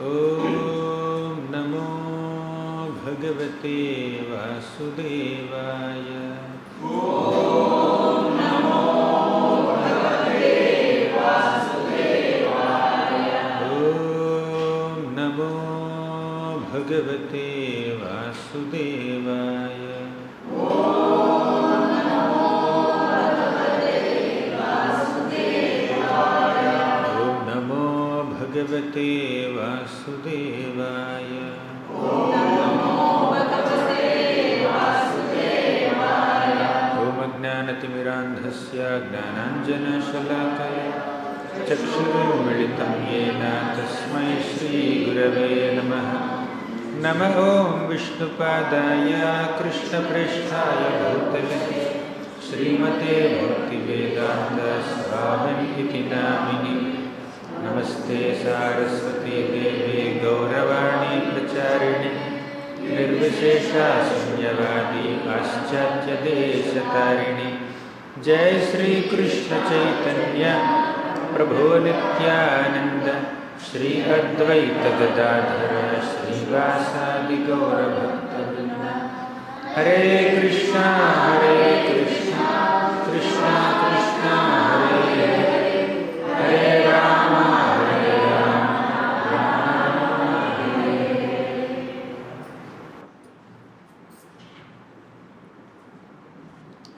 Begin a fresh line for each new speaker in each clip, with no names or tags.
ॐ नमो भगवते वासुदेवाय। ॐ नमो भगवते वासुदेवाय। भगवते वासुदेवाय। ॐ अज्ञानतिमिरान्धस्य ज्ञानाञ्जनशलाकया चक्षुरुन्मिलितं येन तस्मै श्रीगुरवे नमः। नमः ॐ विष्णुपादाय कृष्णप्रेष्ठाय भूतले श्रीमते भक्तिवेदान्तस्वामिनिति नामिनि। नमस्ते सारस्वती देवी गौरवाणी प्रचारिणे निर्विशेषा शून्यवादी पाश्चात्यदेशतारिणे। जय श्री कृष्ण चैतन्य प्रभो नित्यानंद श्री अद्वैत गदाधर श्रीवासादि गौरभक्तवृंद। हरे कृष्णा कृष्णा कृष्णा हरे हरे हरे राम हरे राम राम हरे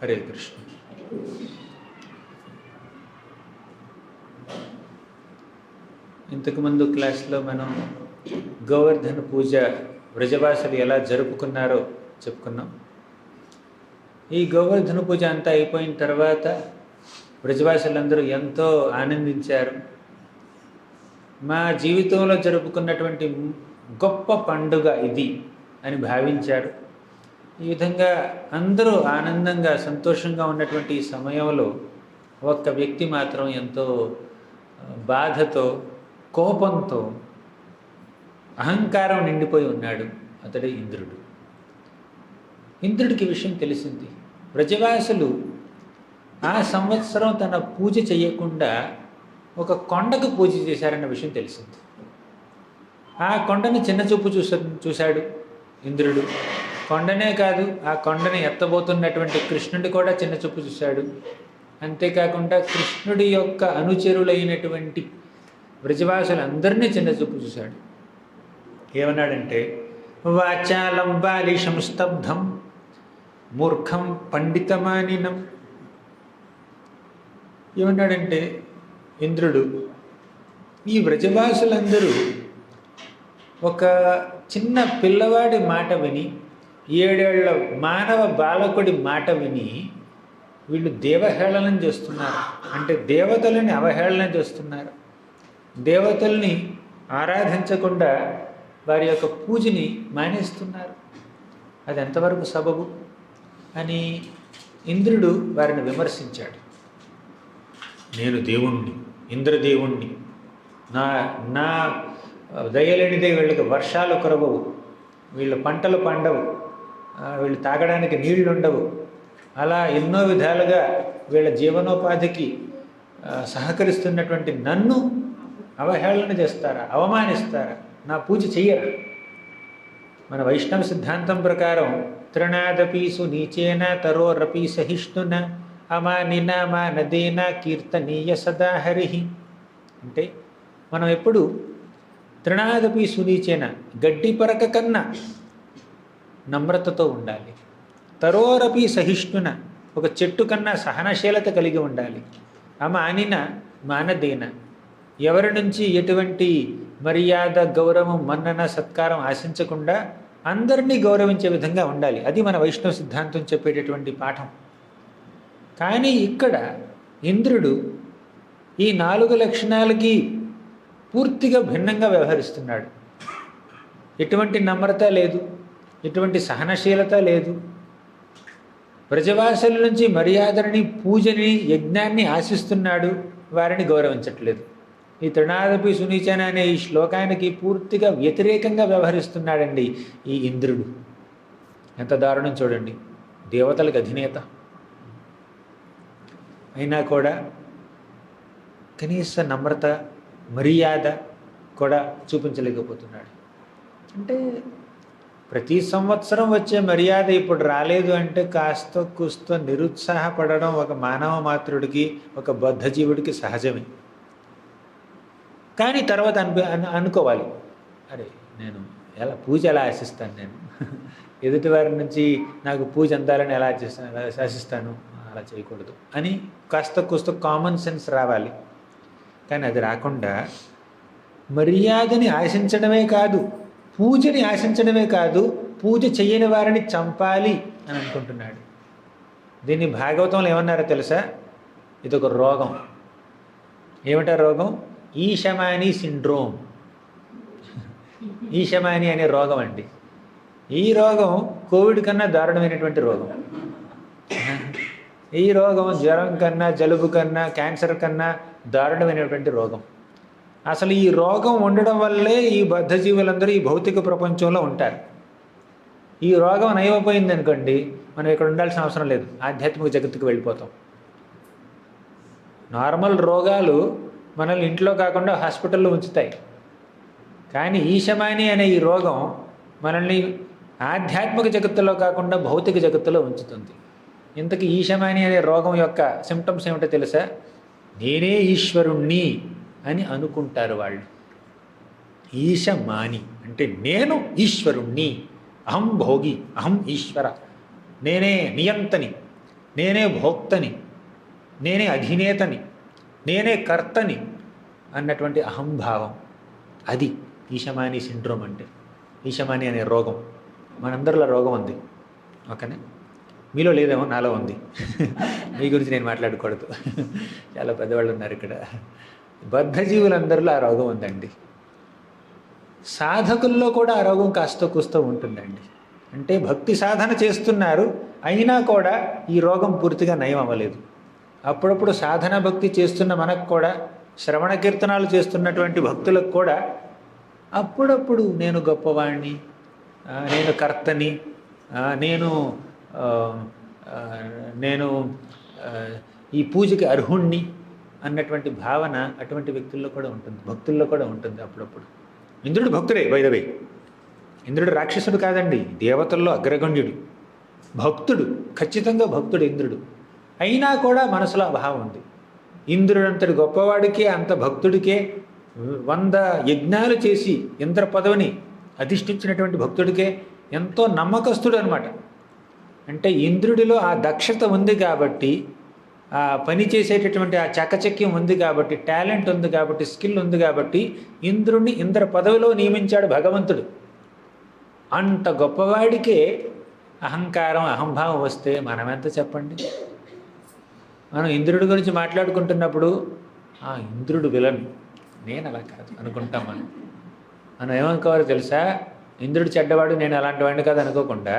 हरे कृष्ण। ఇంతకు ముందు క్లాస్లో మనం గోవర్ధన పూజ వ్రజవాసులు ఎలా జరుపుకున్నారో చెప్పుకున్నాం. ఈ గోవర్ధన పూజ అంతా అయిపోయిన తర్వాత వ్రజవాసులందరూ ఎంతో ఆనందించారు. మా జీవితంలో జరుపుకున్నటువంటి గొప్ప పండుగ ఇది అని భావించారు. ఈ విధంగా అందరూ ఆనందంగా సంతోషంగా ఉన్నటువంటి ఈ సమయంలో ఒక్క వ్యక్తి మాత్రం ఎంతో బాధతో కోపంతో అహంకారం నిండిపోయి ఉన్నాడు. అతడే ఇంద్రుడు. ఇంద్రుడికి విషయం తెలిసింది. వ్రజవాసులు ఆ సంవత్సరం తన పూజ చేయకుండా ఒక కొండకు పూజ చేశారన్న విషయం తెలిసింది. ఆ కొండను చిన్నచూపు చూశాడు ఇంద్రుడు. కొండనే కాదు, ఆ కొండని ఎత్తబోతున్నటువంటి కృష్ణుడి కూడా చిన్నచూపు చూశాడు. అంతేకాకుండా కృష్ణుడి యొక్క అనుచరులైనటువంటి వ్రజవాసులందరినీ చిన్నచూపు చూశాడు. ఏమన్నాడంటే, వాచాలం బాలిషం స్తబ్ధం మూర్ఖం పండితమానినం. ఏమన్నాడంటే ఇంద్రుడు, ఈ వ్రజవాసులందరూ ఒక చిన్న పిల్లవాడి మాట విని, 7 ఏళ్ల మానవ బాలకుడి మాట విని వీళ్ళు దేవహేళనం చేస్తున్నారు. అంటే దేవతలని అవహేళన చేస్తున్నారు. దేవతల్ని ఆరాధించకుండా వారి యొక్క పూజని మానేస్తున్నారు. అది ఎంతవరకు సబబు అని ఇంద్రుడు వారిని విమర్శించాడు. నేను దేవుణ్ణి, ఇంద్రదేవుణ్ణి, నా దయలేనిదే వీళ్ళకి వర్షాలు కురవవు, వీళ్ళ పంటలు పండవు, వీళ్ళు తాగడానికి నీళ్లు ఉండవు. అలా ఎన్నో విధాలుగా వీళ్ళ జీవనోపాధికి సహకరిస్తున్నటువంటి నన్ను అవహేళన చేస్తారా, అవమానిస్తారా, నా పూజ చెయ్యరా? మన వైష్ణవ సిద్ధాంతం ప్రకారం తృణాదపీసు నీచేన తరోరపి సహిష్ణున అమానిన మానదేన కీర్తనీయ సదా హరిహి. అంటే మనం ఎప్పుడు తృణాదపి సునీచేన, గడ్డి పరక కన్నా నమ్రతతో ఉండాలి. తరోరపి సహిష్ణున, ఒక చెట్టు కన్నా సహనశీలత కలిగి ఉండాలి. అమానిన మానదేన, ఎవరి నుంచి ఎటువంటి మర్యాద గౌరవం మన్నన సత్కారం ఆశించకుండా అందరినీ గౌరవించే విధంగా ఉండాలి. అది మన వైష్ణవ సిద్ధాంతం చెప్పేటటువంటి పాఠం. కానీ ఇక్కడ ఇంద్రుడు ఈ 4 లక్షణాలకి పూర్తిగా భిన్నంగా వ్యవహరిస్తున్నాడు. ఎటువంటి నమ్రత లేదు, ఎటువంటి సహనశీలత లేదు. వ్రజవాసుల నుంచి మర్యాదని, పూజని, యజ్ఞాన్ని ఆశిస్తున్నాడు, వారిని గౌరవించట్లేదు. ఈ తృణాదపి సునీచన అనే ఈ శ్లోకానికి పూర్తిగా వ్యతిరేకంగా వ్యవహరిస్తున్నాడండి ఈ ఇంద్రుడు. ఎంత దారుణం చూడండి. దేవతలకు అధినేత అయినా కూడా కనీస నమ్రత, మర్యాద కూడా చూపించలేకపోతున్నాడు. అంటే ప్రతి సంవత్సరం వచ్చే మర్యాద ఇప్పుడు రాలేదు అంటే కాస్త కూస్త నిరుత్సాహపడడం ఒక మానవ మాతృడికి, ఒక బద్ధజీవుడికి సహజమే. కానీ తర్వాత అనుకోవాలి, అరే నేను పూజ ఎలా ఆశిస్తాను, నేను ఎదుటివారి నుంచి నాకు పూజ అందాలని ఎలా ఆశిస్తాను, అలా చేయకూడదు అని కాస్త కూస్త కామన్ సెన్స్ రావాలి. కానీ అది రాకుండా మర్యాదని ఆశించడమే కాదు, పూజని ఆశించడమే కాదు, పూజ చెయ్యని వారిని చంపాలి అని అనుకుంటున్నాడు. దీన్ని భాగవతంలో ఏమన్నారో తెలుసా? ఇదొక రోగం. ఏమిటా రోగం? ఈశమాని సిండ్రోమ్. ఈశమాని అనే రోగం అండి. ఈ రోగం కోవిడ్ కన్నా దారుణమైనటువంటి రోగం. ఈ రోగం జ్వరం కన్నా, జలుబు కన్నా, క్యాన్సర్ కన్నా దారుణమైనటువంటి రోగం. అసలు ఈ రోగం ఉండడం వల్లే ఈ బద్ధజీవులందరూ ఈ భౌతిక ప్రపంచంలో ఉంటారు. ఈ రోగం నయమైపోయింది అనుకోండి, మనం ఇక్కడ ఉండాల్సిన అవసరం లేదు, ఆధ్యాత్మిక జగత్తుకు వెళ్ళిపోతాం. నార్మల్ రోగాలు మనల్ని ఇంట్లో కాకుండా హాస్పిటల్లో ఉంచుతాయి. కానీ ఈశమాని అనే ఈ రోగం మనల్ని ఆధ్యాత్మిక జగత్తులో కాకుండా భౌతిక జగత్తులో ఉంచుతుంది. ఇంతకీ ఈశమాని అనే రోగం యొక్క సిమ్టమ్స్ ఏమిటో తెలుసా? నేనే ఈశ్వరుణ్ణి అని అనుకుంటారు వాళ్ళు. ఈశమాని అంటే నేను ఈశ్వరుణ్ణి, అహం భోగి, అహం ఈశ్వర, నేనే నియంతని, నేనే భోక్తని, నేనే అధినేతని, నేనే కర్తని అన్నటువంటి అహంభావం. అది ఈశమాని సిండ్రోమ్ అంటే. ఈశమాని అనే రోగం మనందరిలో రోగం ఉంది. ఓకేనా? మీలో లేదేమో, నాలో ఉంది. మీ గురించి నేను మాట్లాడకూడదు, చాలా పెద్దవాళ్ళు ఉన్నారు ఇక్కడ. బద్ధజీవులందరిలో ఆ రోగం ఉందండి. సాధకుల్లో కూడా ఆ రోగం కాస్త కూస్తో ఉంటుందండి. అంటే భక్తి సాధన చేస్తున్నారు, అయినా కూడా ఈ రోగం పూర్తిగా నయం అవ్వలేదు. అప్పుడప్పుడు సాధన భక్తి చేస్తున్న మనకు కూడా, శ్రవణ కీర్తనాలు చేస్తున్నటువంటి భక్తులకు కూడా అప్పుడప్పుడు నేను గొప్పవాణ్ణి, నేను కర్తని, నేను నేను ఈ పూజకి అర్హుణ్ణి అన్నటువంటి భావన అటువంటి వ్యక్తుల్లో కూడా ఉంటుంది, భక్తుల్లో కూడా ఉంటుంది అప్పుడప్పుడు. ఇంద్రుడు భక్తుడే, బై ద వే. ఇంద్రుడు రాక్షసుడు కాదండి, దేవతల్లో అగ్రగణ్యుడు, భక్తుడు, ఖచ్చితంగా భక్తుడు ఇంద్రుడు. అయినా కూడా మనసులో భావం ఉంది. ఇంద్రుడంతటి గొప్పవాడికే, అంత భక్తుడికే 100 యజ్ఞాలు చేసి ఇంద్ర పదవిని అధిష్ఠించినటువంటి భక్తుడికే ఎంతో నమ్మకస్తుడు అనమాట. అంటే ఇంద్రుడిలో ఆ దక్షత ఉంది కాబట్టి, ఆ పని చేసేటటువంటి ఆ చకచక్యం ఉంది కాబట్టి, టాలెంట్ ఉంది కాబట్టి, స్కిల్ ఉంది కాబట్టి ఇంద్రుడిని ఇంద్ర పదవిలో నియమించాడు భగవంతుడు. అంత గొప్పవాడికే అహంకారం, అహంభావం వస్తే మనమెంత చెప్పండి. మనం ఇంద్రుడి గురించి మాట్లాడుకుంటున్నప్పుడు ఇంద్రుడు విలన్, నేను అలా కాదు అనుకుంటాం. మనం ఏమనుకోవాలో తెలుసా? ఇంద్రుడు చెడ్డవాడు, నేను అలాంటి వాడిని కాదు అనుకోకుండా,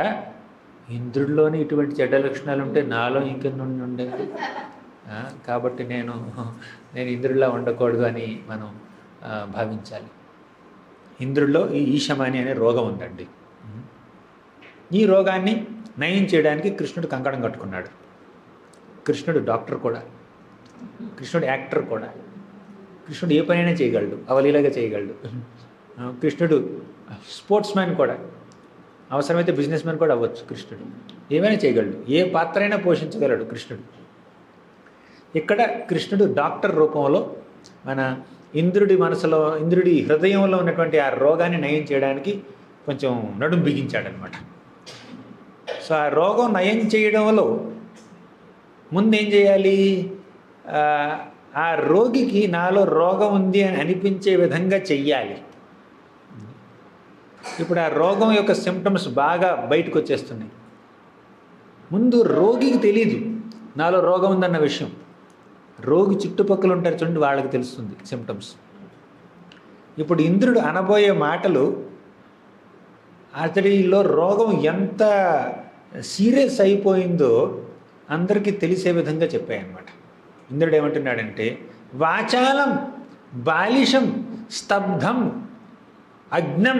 ఇంద్రుడిలోని ఇటువంటి చెడ్డ లక్షణాలు ఉంటే నాలో ఇంకెన్ని ఉండేది. కాబట్టి నేను ఇంద్రుడిలా ఉండకూడదు అని మనం భావించాలి. ఇంద్రుడిలో ఈ ఈశమాని అనే రోగం ఉందండి. ఈ రోగాన్ని నయం చేయడానికి కృష్ణుడు కంకణం కట్టుకున్నాడు. కృష్ణుడు డాక్టర్ కూడా, కృష్ణుడు యాక్టర్ కూడా, కృష్ణుడు ఏ పనైనా చేయగలడు, అవలీలగా చేయగలడు. కృష్ణుడు స్పోర్ట్స్ మ్యాన్ కూడా, అవసరమైతే బిజినెస్ మ్యాన్ కూడా అవ్వచ్చు. కృష్ణుడు ఏమైనా చేయగలడు, ఏ పాత్ర అయినా పోషించగలడు కృష్ణుడు. ఇక్కడ కృష్ణుడు డాక్టర్ రూపంలో మన ఇంద్రుడి మనసులో, ఇంద్రుడి హృదయంలో ఉన్నటువంటి ఆ రోగాన్ని నయం చేయడానికి కొంచెం నడుం బిగించాడనమాట. సో ఆ రోగం నయం చేయడంలో ముందు ఏం చేయాలి? ఆ రోగికి నాలో రోగం ఉంది అని అనిపించే విధంగా చెయ్యాలి. ఇప్పుడు ఆ రోగం యొక్క సిమ్టమ్స్ బాగా బయటకు వచ్చేస్తున్నాయి. ముందు రోగికి తెలీదు నాలో రోగం ఉందన్న విషయం. రోగి చుట్టుపక్కల ఉంటారు చూడండి, వాళ్ళకి తెలుస్తుంది సిమ్టమ్స్. ఇప్పుడు ఇంద్రుడు అనబోయే మాటలు అతడిలో రోగం ఎంత సీరియస్ అయిపోయిందో అందరికీ తెలిసే విధంగా చెప్పాయన్నమాట. ఇంద్రుడు ఏమంటున్నాడంటే, వాచాలం బాలిషం స్తబ్ధం అగ్నం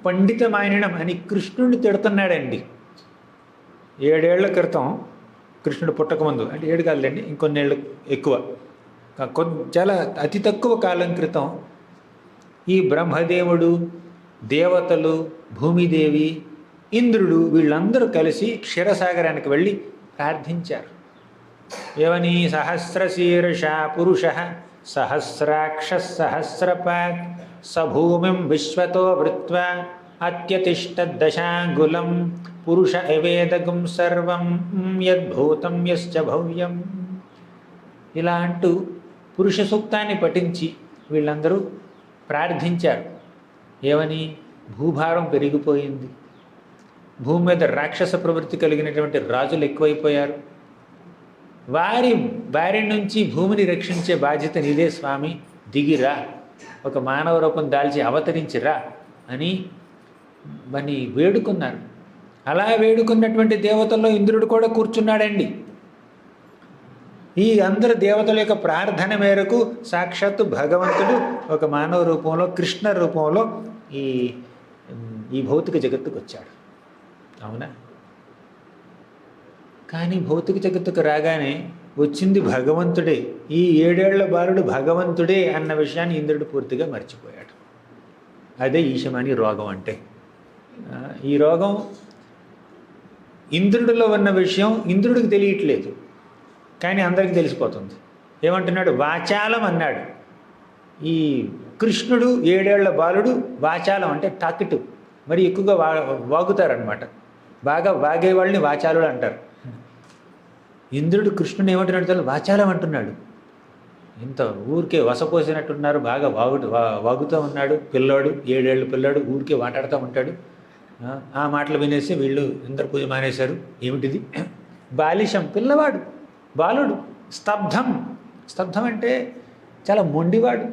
పండితమాయనం అని కృష్ణుడిని తిడుతున్నాడండి. 7 ఏళ్ల క్రితం, కృష్ణుడు పుట్టకముందు, అంటే 7 కాదులేండి, ఇంకొన్నేళ్ళు ఎక్కువ, చాలా అతి తక్కువ కాలం క్రితం ఈ బ్రహ్మదేవుడు, దేవతలు, భూమిదేవి, ఇంద్రుడు వీళ్ళందరూ కలిసి క్షీరసాగరానికి వెళ్ళి ప్రార్థించారు. ఏమని? సహస్రశీర్ష పురుష సహస్రాక్ష సహస్రపాక్ సభూమిం విశ్వతో వృత్వా అత్యతిష్టదశాంగులం పురుష ఎవేదగం సర్వం యద్భూతం యశ్చ భవ్యం. ఇలా అంటూ పురుష సూక్తాన్ని పఠించి వీళ్ళందరూ ప్రార్థించారు. ఏమని? భూభారం పెరిగిపోయింది, భూమి మీద రాక్షస ప్రవృత్తి కలిగినటువంటి రాజులు ఎక్కువైపోయారు, వారి బారి నుంచి భూమిని రక్షించే బాధ్యత నీదే స్వామి, దిగిరా, ఒక మానవ రూపం దాల్చి అవతరించిరా అని మని వేడుకున్నారు. అలా వేడుకున్నటువంటి దేవతల్లో ఇంద్రుడు కూడా కూర్చున్నాడండి. ఈ అందరు దేవతల యొక్క ప్రార్థన మేరకు సాక్షాత్తు భగవంతుడు ఒక మానవ రూపంలో, కృష్ణ రూపంలో ఈ భౌతిక జగత్తుకు వచ్చాడు. అవునా? కానీ భౌతిక జగత్తుకు రాగానే వచ్చింది భగవంతుడే, ఈ 7 ఏళ్ల బాలుడు భగవంతుడే అన్న విషయాన్ని ఇంద్రుడు పూర్తిగా మర్చిపోయాడు. అదే ఈశమాని రోగం అంటే. ఈ రోగం ఇంద్రుడిలో ఉన్న విషయం ఇంద్రుడికి తెలియట్లేదు, కానీ అందరికీ తెలిసిపోతుంది. ఏమంటున్నాడు? వాచాలం అన్నాడు. ఈ కృష్ణుడు 7 ఏళ్ల బాలుడు వాచాలం అంటే టాకిటివ్, మరి ఎక్కువగా వాగుతారనమాట. బాగా వాగే వాళ్ళని వాచాలుడు అంటారు. ఇంద్రుడు కృష్ణుని ఏమంటున్నాడు? వాచాలం అంటున్నాడు. ఇంత ఊరికే వసపోసినట్టున్నారు, బాగా వాగుతూ ఉన్నాడు. పిల్లాడు, 7 ఏళ్ళ పిల్లాడు ఊరికే మాట్లాడుతూ ఉంటాడు. ఆ మాటలు వినేసి వీళ్ళు ఇంద్ర పూజ మానేశారు. ఏమిటిది? బాలిషం, పిల్లవాడు, బాలుడు. స్తబ్ధం, స్తబ్ధం అంటే చాలా మొండివాడు.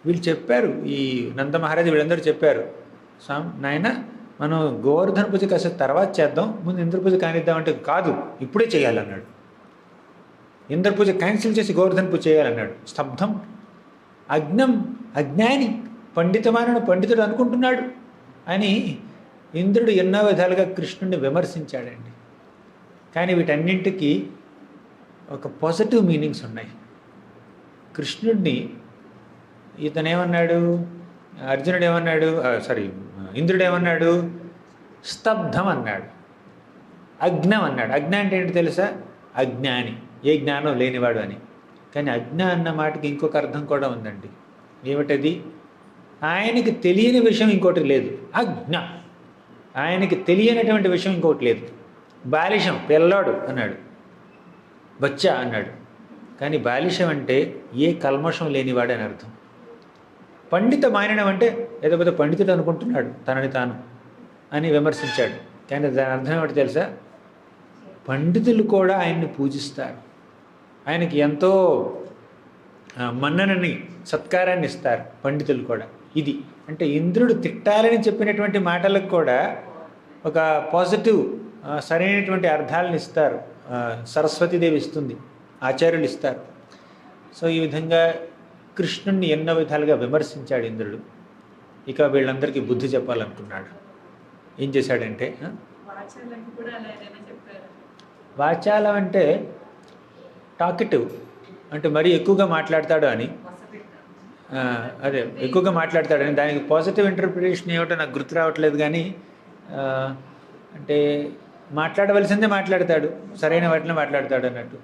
వీళ్ళు చెప్పారు, ఈ నంద మహారాజు వీళ్ళందరూ చెప్పారు, నాయన మనం గోవర్ధన పూజ కాసేపు తర్వాత చేద్దాం, ముందు ఇంద్ర పూజ కానిద్దామంటే కాదు, ఇప్పుడే చేయాలన్నాడు. ఇంద్ర పూజ క్యాన్సిల్ చేసి గోవర్ధన పూజ చేయాలన్నాడు. స్తబ్ధం, అజ్ఞం, అజ్ఞాని, పండితమానను పండితుడు అనుకుంటున్నాడు అని ఇంద్రుడు ఎన్నో విధాలుగా కృష్ణుడిని విమర్శించాడండి. కానీ వీటన్నింటికి ఒక పాజిటివ్ మీనింగ్స్ ఉన్నాయి. కృష్ణుడిని ఇతనేమన్నాడు? అర్జునుడు ఏమన్నాడు? ఇంద్రుడు ఏమన్నాడు? స్తబ్ధం అన్నాడు, అజ్ఞం అన్నాడు. అజ్ఞ అంటే ఏంటి తెలుసా? అజ్ఞాని, ఏ జ్ఞానం లేనివాడు అని. కానీ అజ్ఞ అన్న మాటకి ఇంకొక అర్థం కూడా ఉందండి. ఏమిటది? ఆయనకి తెలియని విషయం ఇంకోటి లేదు. అజ్ఞ, ఆయనకి తెలియనటువంటి విషయం ఇంకోటి లేదు. బాలిషం, పిల్లాడు అన్నాడు, బచ్చా అన్నాడు. కానీ బాలిషం అంటే ఏ కల్మషం లేనివాడు అని అర్థం. పండిత మానినం అంటే ఏదో పెద్ద పండితుడు అనుకుంటున్నాడు తనని తాను అని విమర్శించాడు. కానీ దాని అర్థం ఏమిటి తెలుసా? పండితులు కూడా ఆయన్ని పూజిస్తారు, ఆయనకి ఎంతో మన్ననని, సత్కారాన్ని ఇస్తారు పండితులు కూడా. ఇది అంటే ఇంద్రుడు తిట్టాలని చెప్పినటువంటి మాటలకు కూడా ఒక పాజిటివ్ సరైనటువంటి అర్థాలను ఇస్తారు. సరస్వతీదేవి ఇస్తుంది, ఆచార్యులు ఇస్తారు. సో ఈ విధంగా కృష్ణుణ్ణి ఎన్నో విధాలుగా విమర్శించాడు ఇంద్రుడు. ఇక వీళ్ళందరికీ బుద్ధి చెప్పాలనుకున్నాడు. ఏం చేశాడంటే, వాచాలం అంటే టాకిటివ్ అంటే మరీ ఎక్కువగా మాట్లాడతాడు అని, అదే ఎక్కువగా మాట్లాడతాడని. దానికి పాజిటివ్ ఇంటర్ప్రిటేషన్ ఏమిటో నాకు గుర్తు రావట్లేదు. కానీ అంటే మాట్లాడవలసిందే మాట్లాడతాడు, సరైన వాటిని మాట్లాడతాడు అన్నట్టు.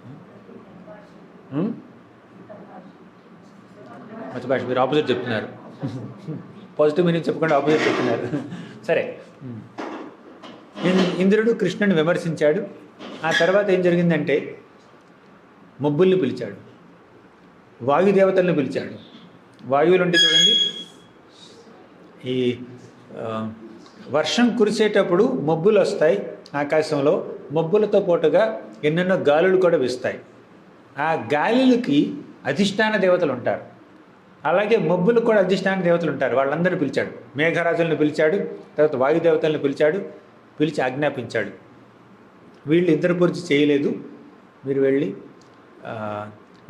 మధ్య భాష మీరు ఆపోజిట్ చెప్తున్నారు. పాజిటివ్ మీనింగ్ చెప్పకుండా ఆపోజిట్ చెప్తున్నారు. సరే, ఇంద్రుడు కృష్ణుని విమర్శించాడు. ఆ తర్వాత ఏం జరిగిందంటే మబ్బుల్ని పిలిచాడు, వాయుదేవతలను పిలిచాడు. వాయువులు ఉంటే చూడండి, ఈ వర్షం కురిసేటప్పుడు మబ్బులు వస్తాయి ఆకాశంలో. మబ్బులతో పాటుగా ఎన్నెన్నో గాలులు కూడా వీస్తాయి. ఆ గాలులకి అధిష్టాన దేవతలు ఉంటారు. అలాగే మబ్బులకు కూడా అధిష్టాన దేవతలు ఉంటారు. వాళ్ళందరినీ పిలిచాడు. మేఘరాజులను పిలిచాడు, తర్వాత వాయుదేవతలను పిలిచాడు. పిలిచి ఆజ్ఞాపించాడు, వీళ్ళు ఇంద్ర పూజ చేయలేదు, మీరు వెళ్ళి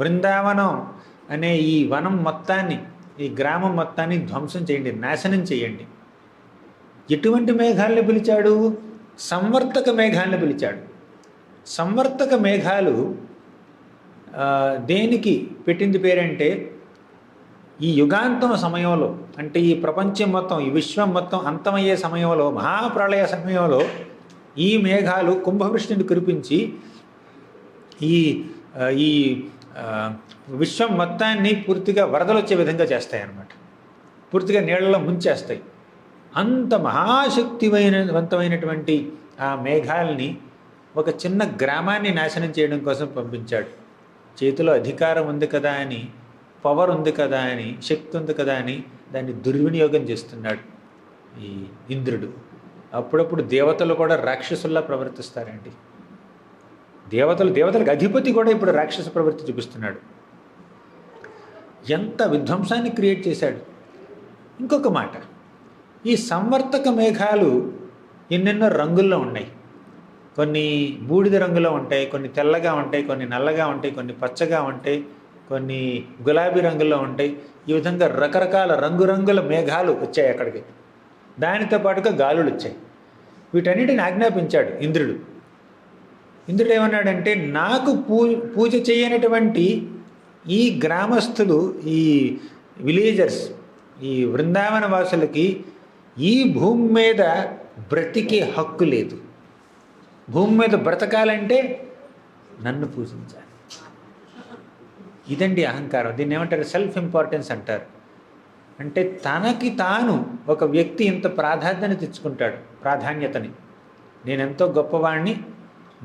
బృందావనం అనే ఈ వనం మొత్తాన్ని, ఈ గ్రామం మొత్తాన్ని ధ్వంసం చేయండి, నాశనం చేయండి. ఎటువంటి మేఘాలను పిలిచాడు? సంవర్తక మేఘాలను పిలిచాడు. సంవర్తక మేఘాలు దేనికి పెట్టింది పేరంటే, ఈ యుగాంతం సమయంలో, అంటే ఈ ప్రపంచం మొత్తం, ఈ విశ్వం మొత్తం అంతమయ్యే సమయంలో, మహాప్రళయ సమయంలో ఈ మేఘాలు కుంభవృష్టిని కురిపించి ఈ ఈ విశ్వం మొత్తాన్ని పూర్తిగా వరదలు వచ్చే విధంగా చేస్తాయి అన్నమాట. పూర్తిగా నీళ్ళలో ముంచేస్తాయి. అంత మహాశక్తివంతమైనటువంటి ఆ మేఘాలని ఒక చిన్న గ్రామాన్ని నాశనం చేయడం కోసం పంపించాడు. చేతిలో అధికారం ఉంది కదా అని, పవర్ ఉంది కదా అని, శక్తి ఉంది కదా అని దాన్ని దుర్వినియోగం చేస్తున్నాడు ఈ ఇంద్రుడు. అప్పుడప్పుడు దేవతలు కూడా రాక్షసుల్లా ప్రవర్తిస్తారండి. దేవతలకు అధిపతి కూడా ఇప్పుడు రాక్షస ప్రవృత్తి చూపిస్తున్నాడు. ఎంత విధ్వంసాన్ని క్రియేట్ చేశాడు. ఇంకొక మాట, ఈ సంవర్తక మేఘాలు ఎన్నెన్నో రంగుల్లో ఉన్నాయి. కొన్ని బూడిద రంగులో ఉంటాయి, కొన్ని తెల్లగా ఉంటాయి, కొన్ని నల్లగా ఉంటాయి, కొన్ని పచ్చగా ఉంటాయి, కొన్ని గులాబీ రంగుల్లో ఉంటాయి. ఈ విధంగా రకరకాల రంగురంగుల మేఘాలు వచ్చాయి అక్కడికి. దానితో పాటుగా గాలులు వచ్చాయి. వీటన్నిటిని ఆజ్ఞాపించాడు ఇంద్రుడు. ఇంద్రుడు ఏమన్నాడంటే, నాకు పూజ చేయనటువంటి ఈ గ్రామస్తులు, ఈ విలేజర్స్, ఈ వృందావన వాసులకి ఈ భూమి మీద బ్రతికే హక్కు లేదు. భూమి మీద బ్రతకాలంటే నన్ను పూజించాలి. ఇదండి అహంకారం. దీన్ని ఏమంటారు? సెల్ఫ్ ఇంపార్టెన్స్ అంటారు. అంటే తనకి తాను ఒక వ్యక్తి ఇంత ప్రాధాన్యతని, నేనెంతో గొప్పవాణ్ణి,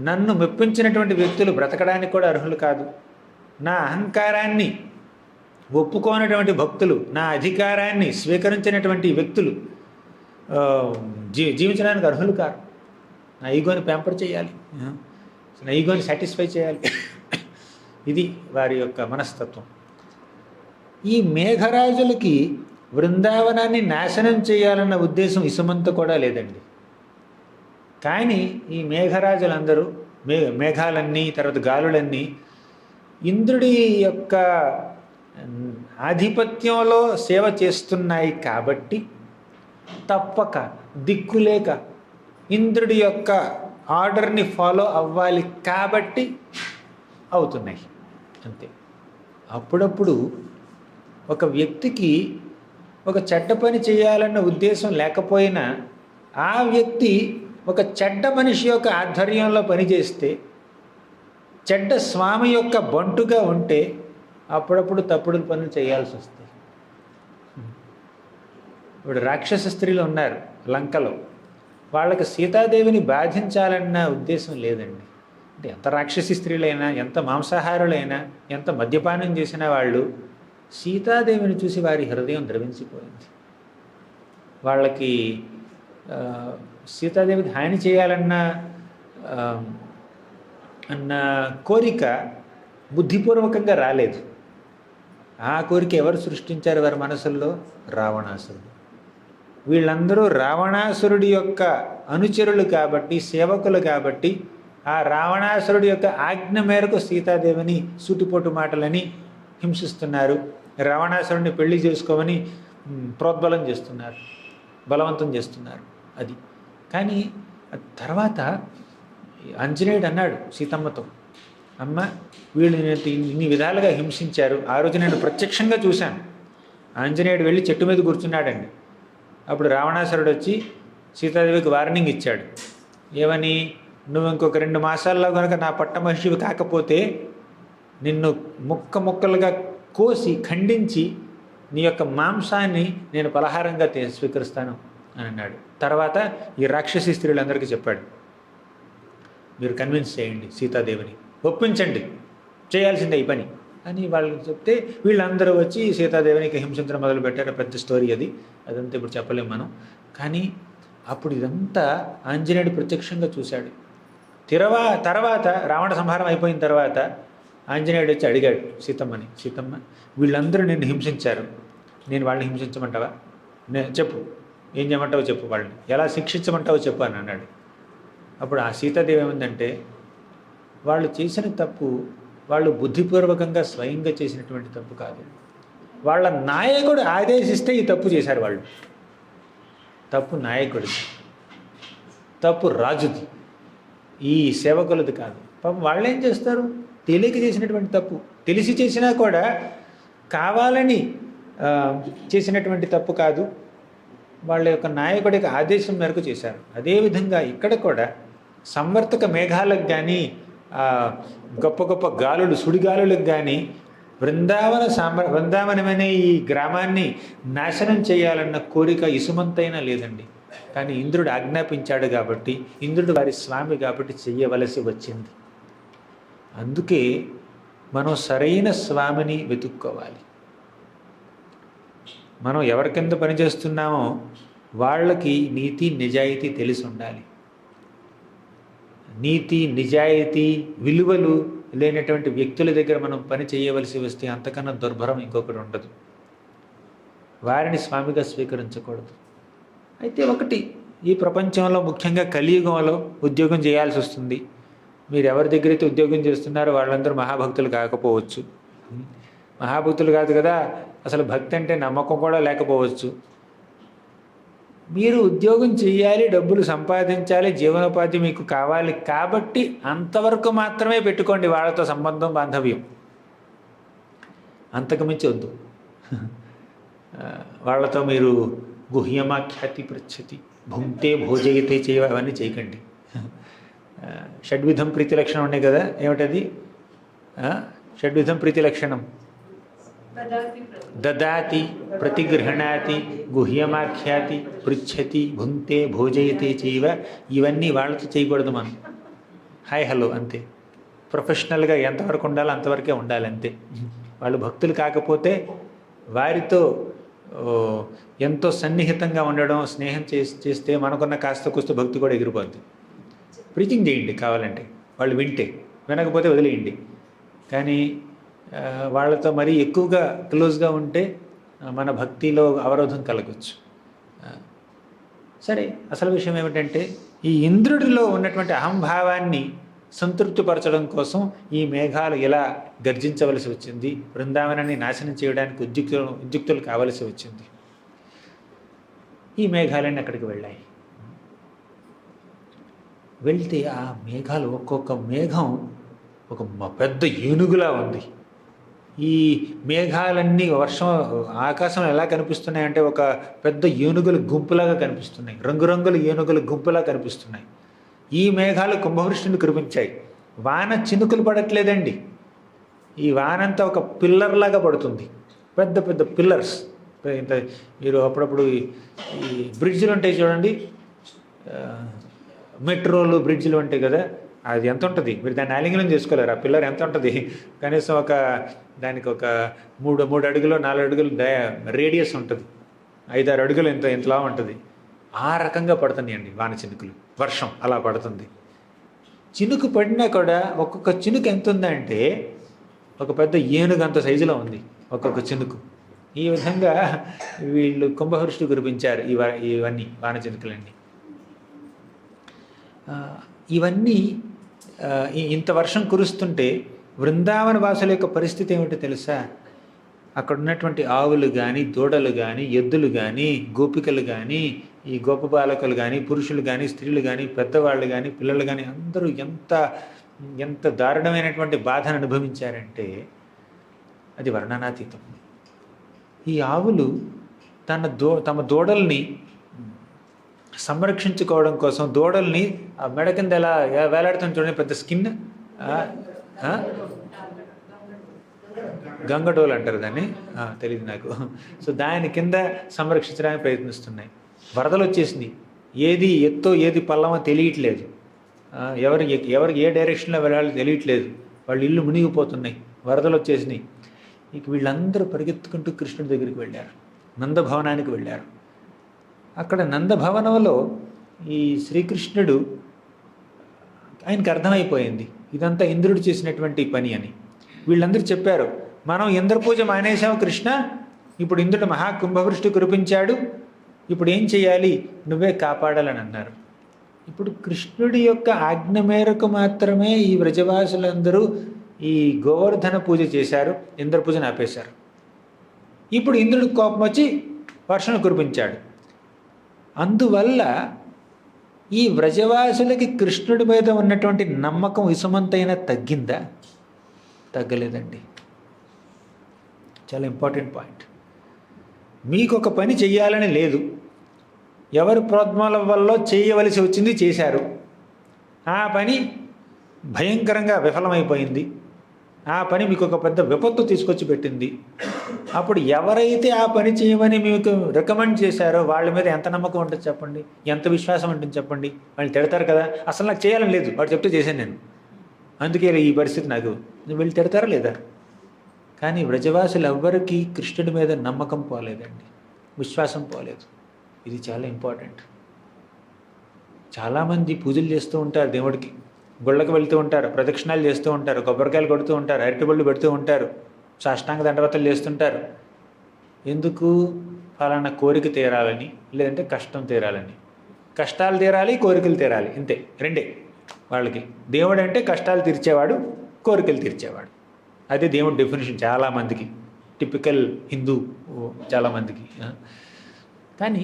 నన్ను మెప్పించినటువంటి వ్యక్తులు బ్రతకడానికి కూడా అర్హులు కాదు, నా అహంకారాన్ని ఒప్పుకోనటువంటి భక్తులు, నా అధికారాన్ని స్వీకరించినటువంటి వ్యక్తులు జీవించడానికి అర్హులు కారు. నా ఈగోని ప్యాంపర్ చేయాలి, నా ఈగోని సాటిస్ఫై చేయాలి. ఇది వారి యొక్క మనస్తత్వం. ఈ మేఘరాజులకి బృందావనాన్ని నాశనం చేయాలన్న ఉద్దేశం ఇసుమంత కూడా లేదండి. కానీ ఈ మేఘరాజులందరూ, మేఘాలన్నీ, తర్వాత గాలులన్నీ ఇంద్రుడి యొక్క ఆధిపత్యంలో సేవ చేస్తున్నాయి కాబట్టి తప్పక దిక్కులేక ఇంద్రుడి యొక్క ఆర్డర్ని ఫాలో అవ్వాలి కాబట్టి అవుతున్నాయి అంతే. అప్పుడప్పుడు ఒక వ్యక్తికి ఒక చెడ్డ పని చేయాలన్న ఉద్దేశం లేకపోయినా ఆ వ్యక్తి ఒక చెడ్డ మనిషి యొక్క ఆధ్వర్యంలో పనిచేస్తే, చెడ్డ స్వామి యొక్క బంటుగా ఉంటే అప్పుడప్పుడు తప్పుడు పనులు చేయాల్సి వస్తాయి. ఇప్పుడు రాక్షస స్త్రీలు ఉన్నారు లంకలో, వాళ్ళకి సీతాదేవిని బాధించాలన్న ఉద్దేశం లేదండి. అంటే ఎంత రాక్షసి స్త్రీలైనా, ఎంత మాంసాహారులైనా, ఎంత మద్యపానం చేసిన వాళ్ళు సీతాదేవిని చూసి వారి హృదయం ద్రవించిపోయింది. వాళ్ళకి సీతాదేవికి హాని చేయాలన్న కోరిక బుద్ధిపూర్వకంగా రాలేదు. ఆ కోరిక ఎవరు సృష్టించారు వారి మనసుల్లో? రావణాసురుడు. వీళ్ళందరూ రావణాసురుడి యొక్క అనుచరులు కాబట్టి, సేవకులు కాబట్టి, ఆ రావణాసురుడి యొక్క ఆజ్ఞ మేరకు సీతాదేవిని సూటిపోటు మాటలని హింసిస్తున్నారు. రావణాసురుడిని పెళ్లి చేసుకోమని ప్రోద్బలం చేస్తున్నారు, బలవంతం చేస్తున్నారు. అది కానీ తర్వాత ఆంజనేయుడు అన్నాడు సీతమ్మతో, అమ్మ వీళ్ళు ఇన్ని విధాలుగా హింసించారు, ఆ రోజు నేను ప్రత్యక్షంగా చూశాను. ఆంజనేయుడు వెళ్ళి చెట్టు మీద కూర్చున్నాడండి. అప్పుడు రావణాసురుడు వచ్చి సీతాదేవికి వార్నింగ్ ఇచ్చాడు. ఏమని? నువ్వు ఇంకొక 2 మాసాల్లో కనుక నా పట్టమహిషివి కాకపోతే నిన్ను ముక్కలుగా కోసి ఖండించి నీ యొక్క మాంసాన్ని నేను పలహారంగా స్వీకరిస్తాను అని అన్నాడు. తర్వాత ఈ రాక్షసి స్త్రీలందరికీ చెప్పాడు, మీరు కన్విన్స్ చేయండి సీతాదేవిని, ఒప్పించండి, చేయాల్సిందే ఈ పని అని వాళ్ళకి చెప్తే వీళ్ళందరూ వచ్చి సీతాదేవిని హింసించడం మొదలుపెట్టారు. పెద్ద స్టోరీ అది, అదంతా ఇప్పుడు చెప్పలేము మనం. కానీ అప్పుడు ఇదంతా ఆంజనేయుడు ప్రత్యక్షంగా చూశాడు. తర్వాత రావణ సంహారం అయిపోయిన తర్వాత ఆంజనేయుడు వచ్చి అడిగాడు సీతమ్మని, సీతమ్మ వీళ్ళందరూ నిన్ను హింసించారు, నేను వాళ్ళని హింసించమంటావా? చెప్పు, ఏం చేయమంటావో చెప్పు, వాళ్ళని ఎలా శిక్షించమంటావో చెప్పు అని అన్నాడు. అప్పుడు ఆ సీతాదేవి ఏమిందంటే, వాళ్ళు చేసిన తప్పు వాళ్ళు బుద్ధిపూర్వకంగా స్వయంగా చేసినటువంటి తప్పు కాదు, వాళ్ళ నాయకుడు ఆదేశిస్తే ఈ తప్పు చేశారు వాళ్ళు. తప్పు నాయకుడిది, తప్పు రాజుది, ఈ సేవకులది కాదు. పాపం వాళ్ళు ఏం చేస్తారు? తెలియక చేసినటువంటి తప్పు, తెలిసి చేసినా కూడా కావాలని చేసినటువంటి తప్పు కాదు, వాళ్ళ యొక్క నాయకుడి యొక్క ఆదేశం మేరకు చేశారు. అదేవిధంగా ఇక్కడ కూడా సంవర్తక మేఘాలకు కానీ గొప్ప గొప్ప గాలులు సుడిగాలులకు కానీ బృందావనమనే ఈ గ్రామాన్ని నాశనం చేయాలన్న కోరిక ఇసుమంతైనా లేదండి. కానీ ఇంద్రుడు ఆజ్ఞాపించాడు కాబట్టి, ఇంద్రుడు వారి స్వామి కాబట్టి చెయ్యవలసి వచ్చింది. అందుకే మనం సరైన స్వామిని వెతుక్కోవాలి. మనం ఎవరి కింద పనిచేస్తున్నామో వాళ్ళకి నీతి నిజాయితీ తెలిసి ఉండాలి. నీతి నిజాయితీ విలువలు లేనటువంటి వ్యక్తుల దగ్గర మనం పని చేయవలసి వస్తే అంతకన్నా దుర్భరం ఇంకొకటి ఉండదు. వారిని స్వామిగా స్వీకరించకూడదు. అయితే ఒకటి, ఈ ప్రపంచంలో ముఖ్యంగా కలియుగంలో ఉద్యోగం చేయాల్సి వస్తుంది. మీరు ఎవరి దగ్గర అయితే ఉద్యోగం చేస్తున్నారో వాళ్ళందరూ మహాభక్తులు కాకపోవచ్చు. మహాభక్తులు కాదు కదా, అసలు భక్తి అంటే నమ్మకం కూడా లేకపోవచ్చు. మీరు ఉద్యోగం చేయాలి, డబ్బులు సంపాదించాలి, జీవనోపాధి మీకు కావాలి కాబట్టి అంతవరకు మాత్రమే పెట్టుకోండి వాళ్ళతో సంబంధం, బాంధవ్యం. అంతకుమించి వద్దు. వాళ్ళతో మీరు గుహ్యమాఖ్యాతి పృచ్చతి భుంక్తే భోజయితే అవన్నీ చేయకండి. షడ్విధం ప్రీతి లక్షణం ఉన్నాయి కదా, ఏమిటది? షడ్విధం ప్రీతి లక్షణం దదాతి ప్రతిగృహణాతి గుహ్యమాఖ్యాతి పృచ్చతి భుంక్తే భోజయతే చైవ. ఇవన్నీ వాళ్ళతో చేయకూడదు. మనం హాయ్ హలో అంతే. ప్రొఫెషనల్గా ఎంతవరకు ఉండాలో అంతవరకే ఉండాలి అంతే. వాళ్ళు భక్తులు కాకపోతే వారితో ఎంతో సన్నిహితంగా ఉండడం, స్నేహం చేస్తే మనకున్న కాస్త కూస్త భక్తి కూడా ఎగిరిపోద్ది. ప్రీచింగ్ చేయండి కావాలంటే, వాళ్ళు వింటే, వినకపోతే వదిలేయండి. కానీ వాళ్ళతో మరీ ఎక్కువగా క్లోజ్గా ఉంటే మన భక్తిలో అవరోధం కలగవచ్చు. సరే, అసలు విషయం ఏమిటంటే ఈ ఇంద్రుడిలో ఉన్నటువంటి అహంభావాన్ని సంతృప్తిపరచడం కోసం ఈ మేఘాలు ఎలా గర్జించవలసి వచ్చింది, బృందావనాన్ని నాశనం చేయడానికి ఉద్యుక్తులు కావలసి వచ్చింది. ఈ మేఘాలన్నీ అక్కడికి వెళ్ళాయి. వెళ్తే ఆ మేఘాలు ఒక్కొక్క మేఘం ఒక పెద్ద ఏనుగులా ఉంది. ఈ మేఘాలన్నీ వర్షం ఆకాశంలో ఎలా కనిపిస్తున్నాయంటే ఒక పెద్ద ఏనుగుల గుంపులాగా కనిపిస్తున్నాయి, రంగురంగుల ఏనుగుల గుంపులా కనిపిస్తున్నాయి. ఈ మేఘాలు కుంభవృష్టిని కురిపించాయి. వాన చినుకులు పడట్లేదండి, ఈ వానంతా ఒక పిల్లర్లాగా పడుతుంది. పెద్ద పెద్ద పిల్లర్స్. ఇంత మీరు అప్పుడప్పుడు ఈ బ్రిడ్జ్లు ఉంటాయి చూడండి, మెట్రోలు బ్రిడ్జ్లు ఉంటాయి కదా, అది ఎంత ఉంటుంది మీరు దాన్ని ఆలింగనం చేసుకోలేరు. ఆ పిల్లర్ ఎంత ఉంటుంది, కనీసం దానికి ఒక 3 అడుగులు 4 అడుగులు రేడియస్ ఉంటుంది, 5-6 అడుగులు ఇంతలా ఉంటుంది. ఆ రకంగా పడుతున్నాయండి వాన చినుకులు. వర్షం అలా పడుతుంది. చినుకు పడినా కూడా ఒక్కొక్క చినుకు ఎంత ఉందంటే ఒక పెద్ద ఏనుగు అంత సైజులో ఉంది ఒక్కొక్క చినుకు. ఈ విధంగా వీళ్ళు కుంభవృష్టి కురిపించారు ఇవన్నీ వాన చినుకులన్నీ. ఇవన్నీ ఇంత వర్షం కురుస్తుంటే బృందావన వాసుల యొక్క పరిస్థితి ఏమిటో తెలుసా? అక్కడ ఉన్నటువంటి ఆవులు కానీ, దూడలు కానీ, ఎద్దులు కానీ, గోపికలు కానీ, ఈ గోపబాలకులు కానీ, పురుషులు కానీ, స్త్రీలు కానీ, పెద్దవాళ్ళు కానీ, పిల్లలు కానీ అందరూ ఎంత దారుణమైనటువంటి బాధను అనుభవించారంటే అది వర్ణనాతీతం. ఈ ఆవులు తమ దూడల్ని సంరక్షించుకోవడం కోసం దూడల్ని మెడ కింద ఎలా వేలాడుతుంది చూడండి, పెద్ద స్కిన్, గంగడోలు అంటారు దాన్ని, తెలియదు నాకు. సో దాని కింద సంరక్షించడానికి ప్రయత్నిస్తున్నాయి. వరదలు వచ్చేసింది, ఏది ఎత్తో ఏది పల్లమో తెలియట్లేదు, ఎవరికి ఏ డైరెక్షన్లో వెళ్ళాలో తెలియట్లేదు, వాళ్ళు ఇల్లు మునిగిపోతున్నాయి, వరదలు వచ్చేసినాయి. ఇక వీళ్ళందరూ పరిగెత్తుకుంటూ కృష్ణుడి దగ్గరికి వెళ్ళారు, నందభవనానికి వెళ్ళారు. అక్కడ నందభవనంలో ఈ శ్రీకృష్ణుడు, ఆయనకు అర్థమైపోయింది ఇదంతా ఇంద్రుడు చేసినటువంటి పని అని. వీళ్ళందరూ చెప్పారు, మనం ఇంద్ర పూజ మానేశాము కృష్ణ, ఇప్పుడు ఇంద్రుడు మహాకుంభవృష్టి కురిపించాడు, ఇప్పుడు ఏం చేయాలి, నువ్వే కాపాడాలని అన్నారు. ఇప్పుడు కృష్ణుడి యొక్క ఆజ్ఞ మేరకు మాత్రమే ఈ వ్రజవాసులందరూ ఈ గోవర్ధన పూజ చేశారు, ఇంద్ర పూజను ఆపేశారు. ఇప్పుడు ఇంద్రుడికి కోపం వచ్చి వర్షం కురిపించాడు. అందువల్ల ఈ వ్రజవాసులకి కృష్ణుడి మీద ఉన్నటువంటి నమ్మకం ఇసుమంతైనా తగ్గిందా? తగ్గలేదండి. చాలా ఇంపార్టెంట్ పాయింట్. మీకు ఒక పని చెయ్యాలని లేదు, ఎవరి ప్రోద్బలం వల్ల చేయవలసి వచ్చింది చేశారు, ఆ పని భయంకరంగా విఫలమైపోయింది, ఆ పని మీకు ఒక పెద్ద విపత్తు తీసుకొచ్చి పెట్టింది. అప్పుడు ఎవరైతే ఆ పని చేయమని మీకు రికమెండ్ చేశారో వాళ్ళ మీద ఎంత నమ్మకం ఉంటుంది చెప్పండి, ఎంత విశ్వాసం ఉంటుంది చెప్పండి. వాళ్ళు తిడతారు కదా, అసలు నాకు చేయాలని లేదు, వాడు చెప్తే చేశాను నేను, అందుకే ఈ పరిస్థితి నాకు, వీళ్ళు తిడతారా లేదా? కానీ వ్రజవాసులు ఎవ్వరికీ కృష్ణుడి మీద నమ్మకం పోలేదండి, విశ్వాసం పోలేదు. ఇది చాలా ఇంపార్టెంట్. చాలామంది పూజలు చేస్తూ ఉంటారు, దేవుడికి గుళ్ళకి వెళ్తూ ఉంటారు, ప్రదక్షిణాలు చేస్తూ ఉంటారు, కొబ్బరికాయలు కొడుతూ ఉంటారు, అరటిబళ్ళు పెడుతూ ఉంటారు, సాష్టాంగ దండవతలు చేస్తుంటారు. ఎందుకు? ఫలానా కోరిక తీరాలని, లేదంటే కష్టం తీరాలని. కష్టాలు తీరాలి, కోరికలు తీరాలి, ఇంతే, రెండే వాళ్ళకి. దేవుడు అంటే కష్టాలు తీర్చేవాడు, కోరికలు తీర్చేవాడు. అదే దేవుడి డెఫినేషన్ చాలామందికి, టిపికల్ హిందూ చాలామందికి. కానీ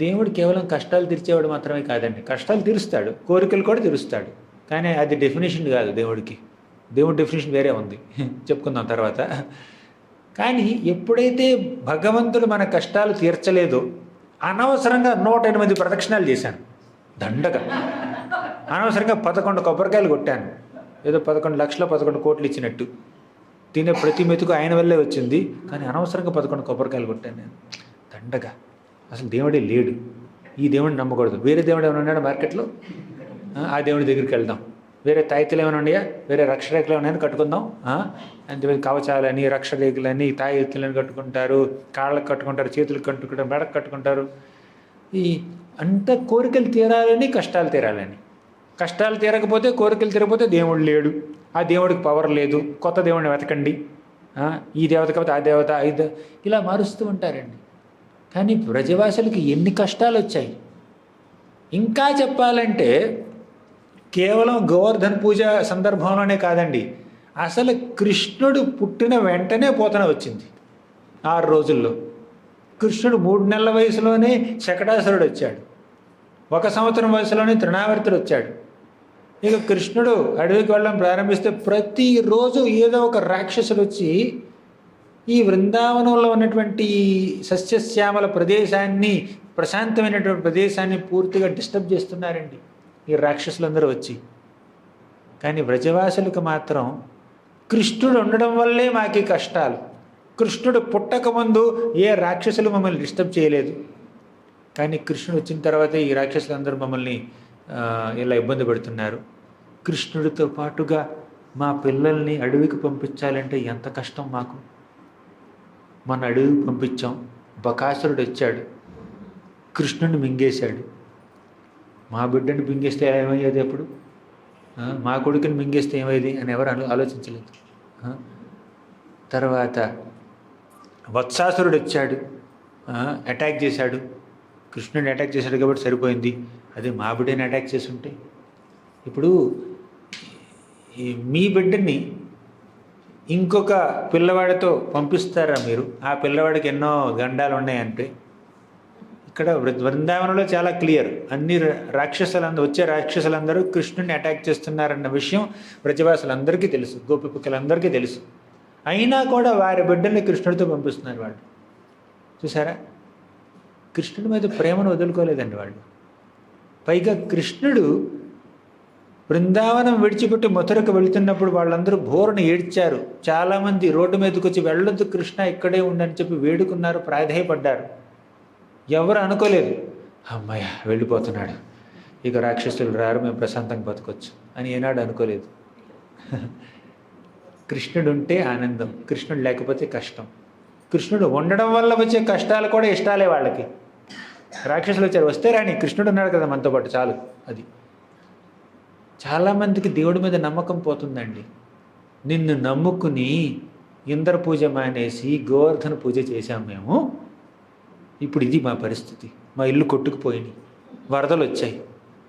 దేవుడు కేవలం కష్టాలు తీర్చేవాడు మాత్రమే కాదండి, కష్టాలు తీరుస్తాడు, కోరికలు కూడా తీరుస్తాడు. కానీ అది డెఫినేషన్ కాదు దేవుడికి. దేవుడి డెఫినేషన్ వేరే ఉంది, చెప్పుకుందాం తర్వాత. కానీ ఎప్పుడైతే భగవంతుడు మన కష్టాలు తీర్చలేదో, అనవసరంగా 108 ప్రదక్షిణాలు చేశాను దండగా, అనవసరంగా 11 కొబ్బరికాయలు కొట్టాను, ఏదో 11 లక్షల 11 కోట్లు ఇచ్చినట్టు. తినే ప్రతి మెతుకు ఆయన వల్లే వచ్చింది, కానీ అనవసరంగా 11 కొబ్బరికాయలు కొట్టాను నేను దండగా. అసలు దేవుడే లేడు, ఈ దేవుడిని నమ్మకూడదు. వేరే దేవుడు ఏమైనా ఉన్నాడు మార్కెట్లో, ఆ దేవుడి దగ్గరికి వెళ్దాం. వేరే తాయితీలు ఏమైనా ఉన్నాయా, వేరే రక్షరేఖలు ఏమైనా కట్టుకుందాం. అంతే, కవచాలని రక్షరేఖలని తాయితీలను కట్టుకుంటారు, కాళ్ళకు కట్టుకుంటారు, చేతులకు కట్టుకుంటారు, మెడకు కట్టుకుంటారు. ఈ అంత కోరికలు తీరాలని, కష్టాలు తీరాలని. కష్టాలు తీరకపోతే, కోరికలు తీరకపోతే దేవుడు లేడు, ఆ దేవుడికి పవర్ లేదు, కొత్త దేవుడిని వెతకండి, ఈ దేవత కాకపోతే ఆ దేవత, ఇలా మారుస్తూ ఉంటారండి. కానీ బ్రజవాసులకి ఎన్ని కష్టాలు వచ్చాయి. ఇంకా చెప్పాలంటే కేవలం గోవర్ధన పూజ సందర్భంలోనే కాదండి, అసలు కృష్ణుడు పుట్టిన వెంటనే పోతన వచ్చింది. 6 రోజుల్లో కృష్ణుడు 3 నెలల వయసులోనే శకటాసురుడు వచ్చాడు, 1 సంవత్సరం వయసులోనే తృణావర్తుడు వచ్చాడు. ఇక కృష్ణుడు అడవికి వెళ్ళడం ప్రారంభిస్తే ప్రతిరోజు ఏదో ఒక రాక్షసుడు వచ్చి ఈ బృందావనంలో ఉన్నటువంటి సస్యశ్యామల ప్రదేశాన్ని, ప్రశాంతమైనటువంటి ప్రదేశాన్ని పూర్తిగా డిస్టర్బ్ చేస్తున్నారండి ఈ రాక్షసులందరూ వచ్చి. కానీ వ్రజవాసులకు మాత్రం కృష్ణుడు ఉండడం వల్లే మాకు కష్టాలు, కృష్ణుడు పుట్టకముందు ఏ రాక్షసులు మమ్మల్ని డిస్టర్బ్ చేయలేదు, కానీ కృష్ణుడు వచ్చిన తర్వాత ఈ రాక్షసులందరూ మమ్మల్ని ఇలా ఇబ్బంది పెడుతున్నారు. కృష్ణుడితో పాటుగా మా పిల్లల్ని అడవికి పంపించాలంటే ఎంత కష్టం మాకు. మన అడవికి పంపించాం, బకాసురుడు వచ్చాడు, కృష్ణుడిని మింగేశాడు. మా బిడ్డని మింగేస్తే ఏమయ్యేది అప్పుడు, మా కొడుకుని మింగేస్తే ఏమయ్యేది అని ఎవరు ఆలోచించలేదు. తర్వాత వత్సాసురుడు వచ్చాడు, అటాక్ చేశాడు, కృష్ణుడిని అటాక్ చేశాడు కాబట్టి సరిపోయింది. అదే మా బిడ్డని అటాక్ చేస్తుంటే, ఇప్పుడు మీ బిడ్డని ఇంకొక పిల్లవాడితో పంపిస్తారా మీరు? ఆ పిల్లవాడికి ఎన్నో గండాలు ఉన్నాయంటే, ఇక్కడ బృందావనంలో చాలా క్లియర్, అన్ని వచ్చే రాక్షసులందరూ కృష్ణుడిని అటాక్ చేస్తున్నారన్న విషయం బ్రజవాసులందరికీ తెలుసు, గోపికలందరికీ తెలుసు. అయినా కూడా వారి బిడ్డల్ని కృష్ణుడితో పంపిస్తున్నారు వాళ్ళు. చూసారా, కృష్ణుడి మీద ప్రేమను వదులుకోలేదండి వాళ్ళు. పైగా కృష్ణుడు బృందావనం విడిచిపెట్టి మథురకు వెళుతున్నప్పుడు వాళ్ళందరూ బోరును ఏడ్చారు. చాలామంది రోడ్డు మీదకి వచ్చి వెళ్ళొద్దు కృష్ణ, ఇక్కడే ఉండని చెప్పి వేడుకున్నారు, ప్రాధేయపడ్డారు. ఎవరు అనుకోలేదు అమ్మాయ వెళ్ళిపోతున్నాడు, ఇక రాక్షసులు రారు, మేము ప్రశాంతంగా బతకొచ్చు అని ఏనాడు అనుకోలేదు. కృష్ణుడు ఉంటే ఆనందం, కృష్ణుడు లేకపోతే కష్టం. కృష్ణుడు ఉండడం వల్ల వచ్చే కష్టాలు కూడా ఇష్టాలే వాళ్ళకి. రాక్షసులు వచ్చారు, వస్తే రాని, కృష్ణుడు ఉన్నాడు కదా మనతో పాటు, చాలు. అది చాలామందికి దేవుడి మీద నమ్మకం పోతుందండి. నిన్ను నమ్ముకుని ఇంద్ర పూజ మానేసి గోవర్ధన పూజ చేశాం మేము, ఇప్పుడు ఇది మా పరిస్థితి, మా ఇల్లు కొట్టుకుపోయింది, వరదలు వచ్చాయి,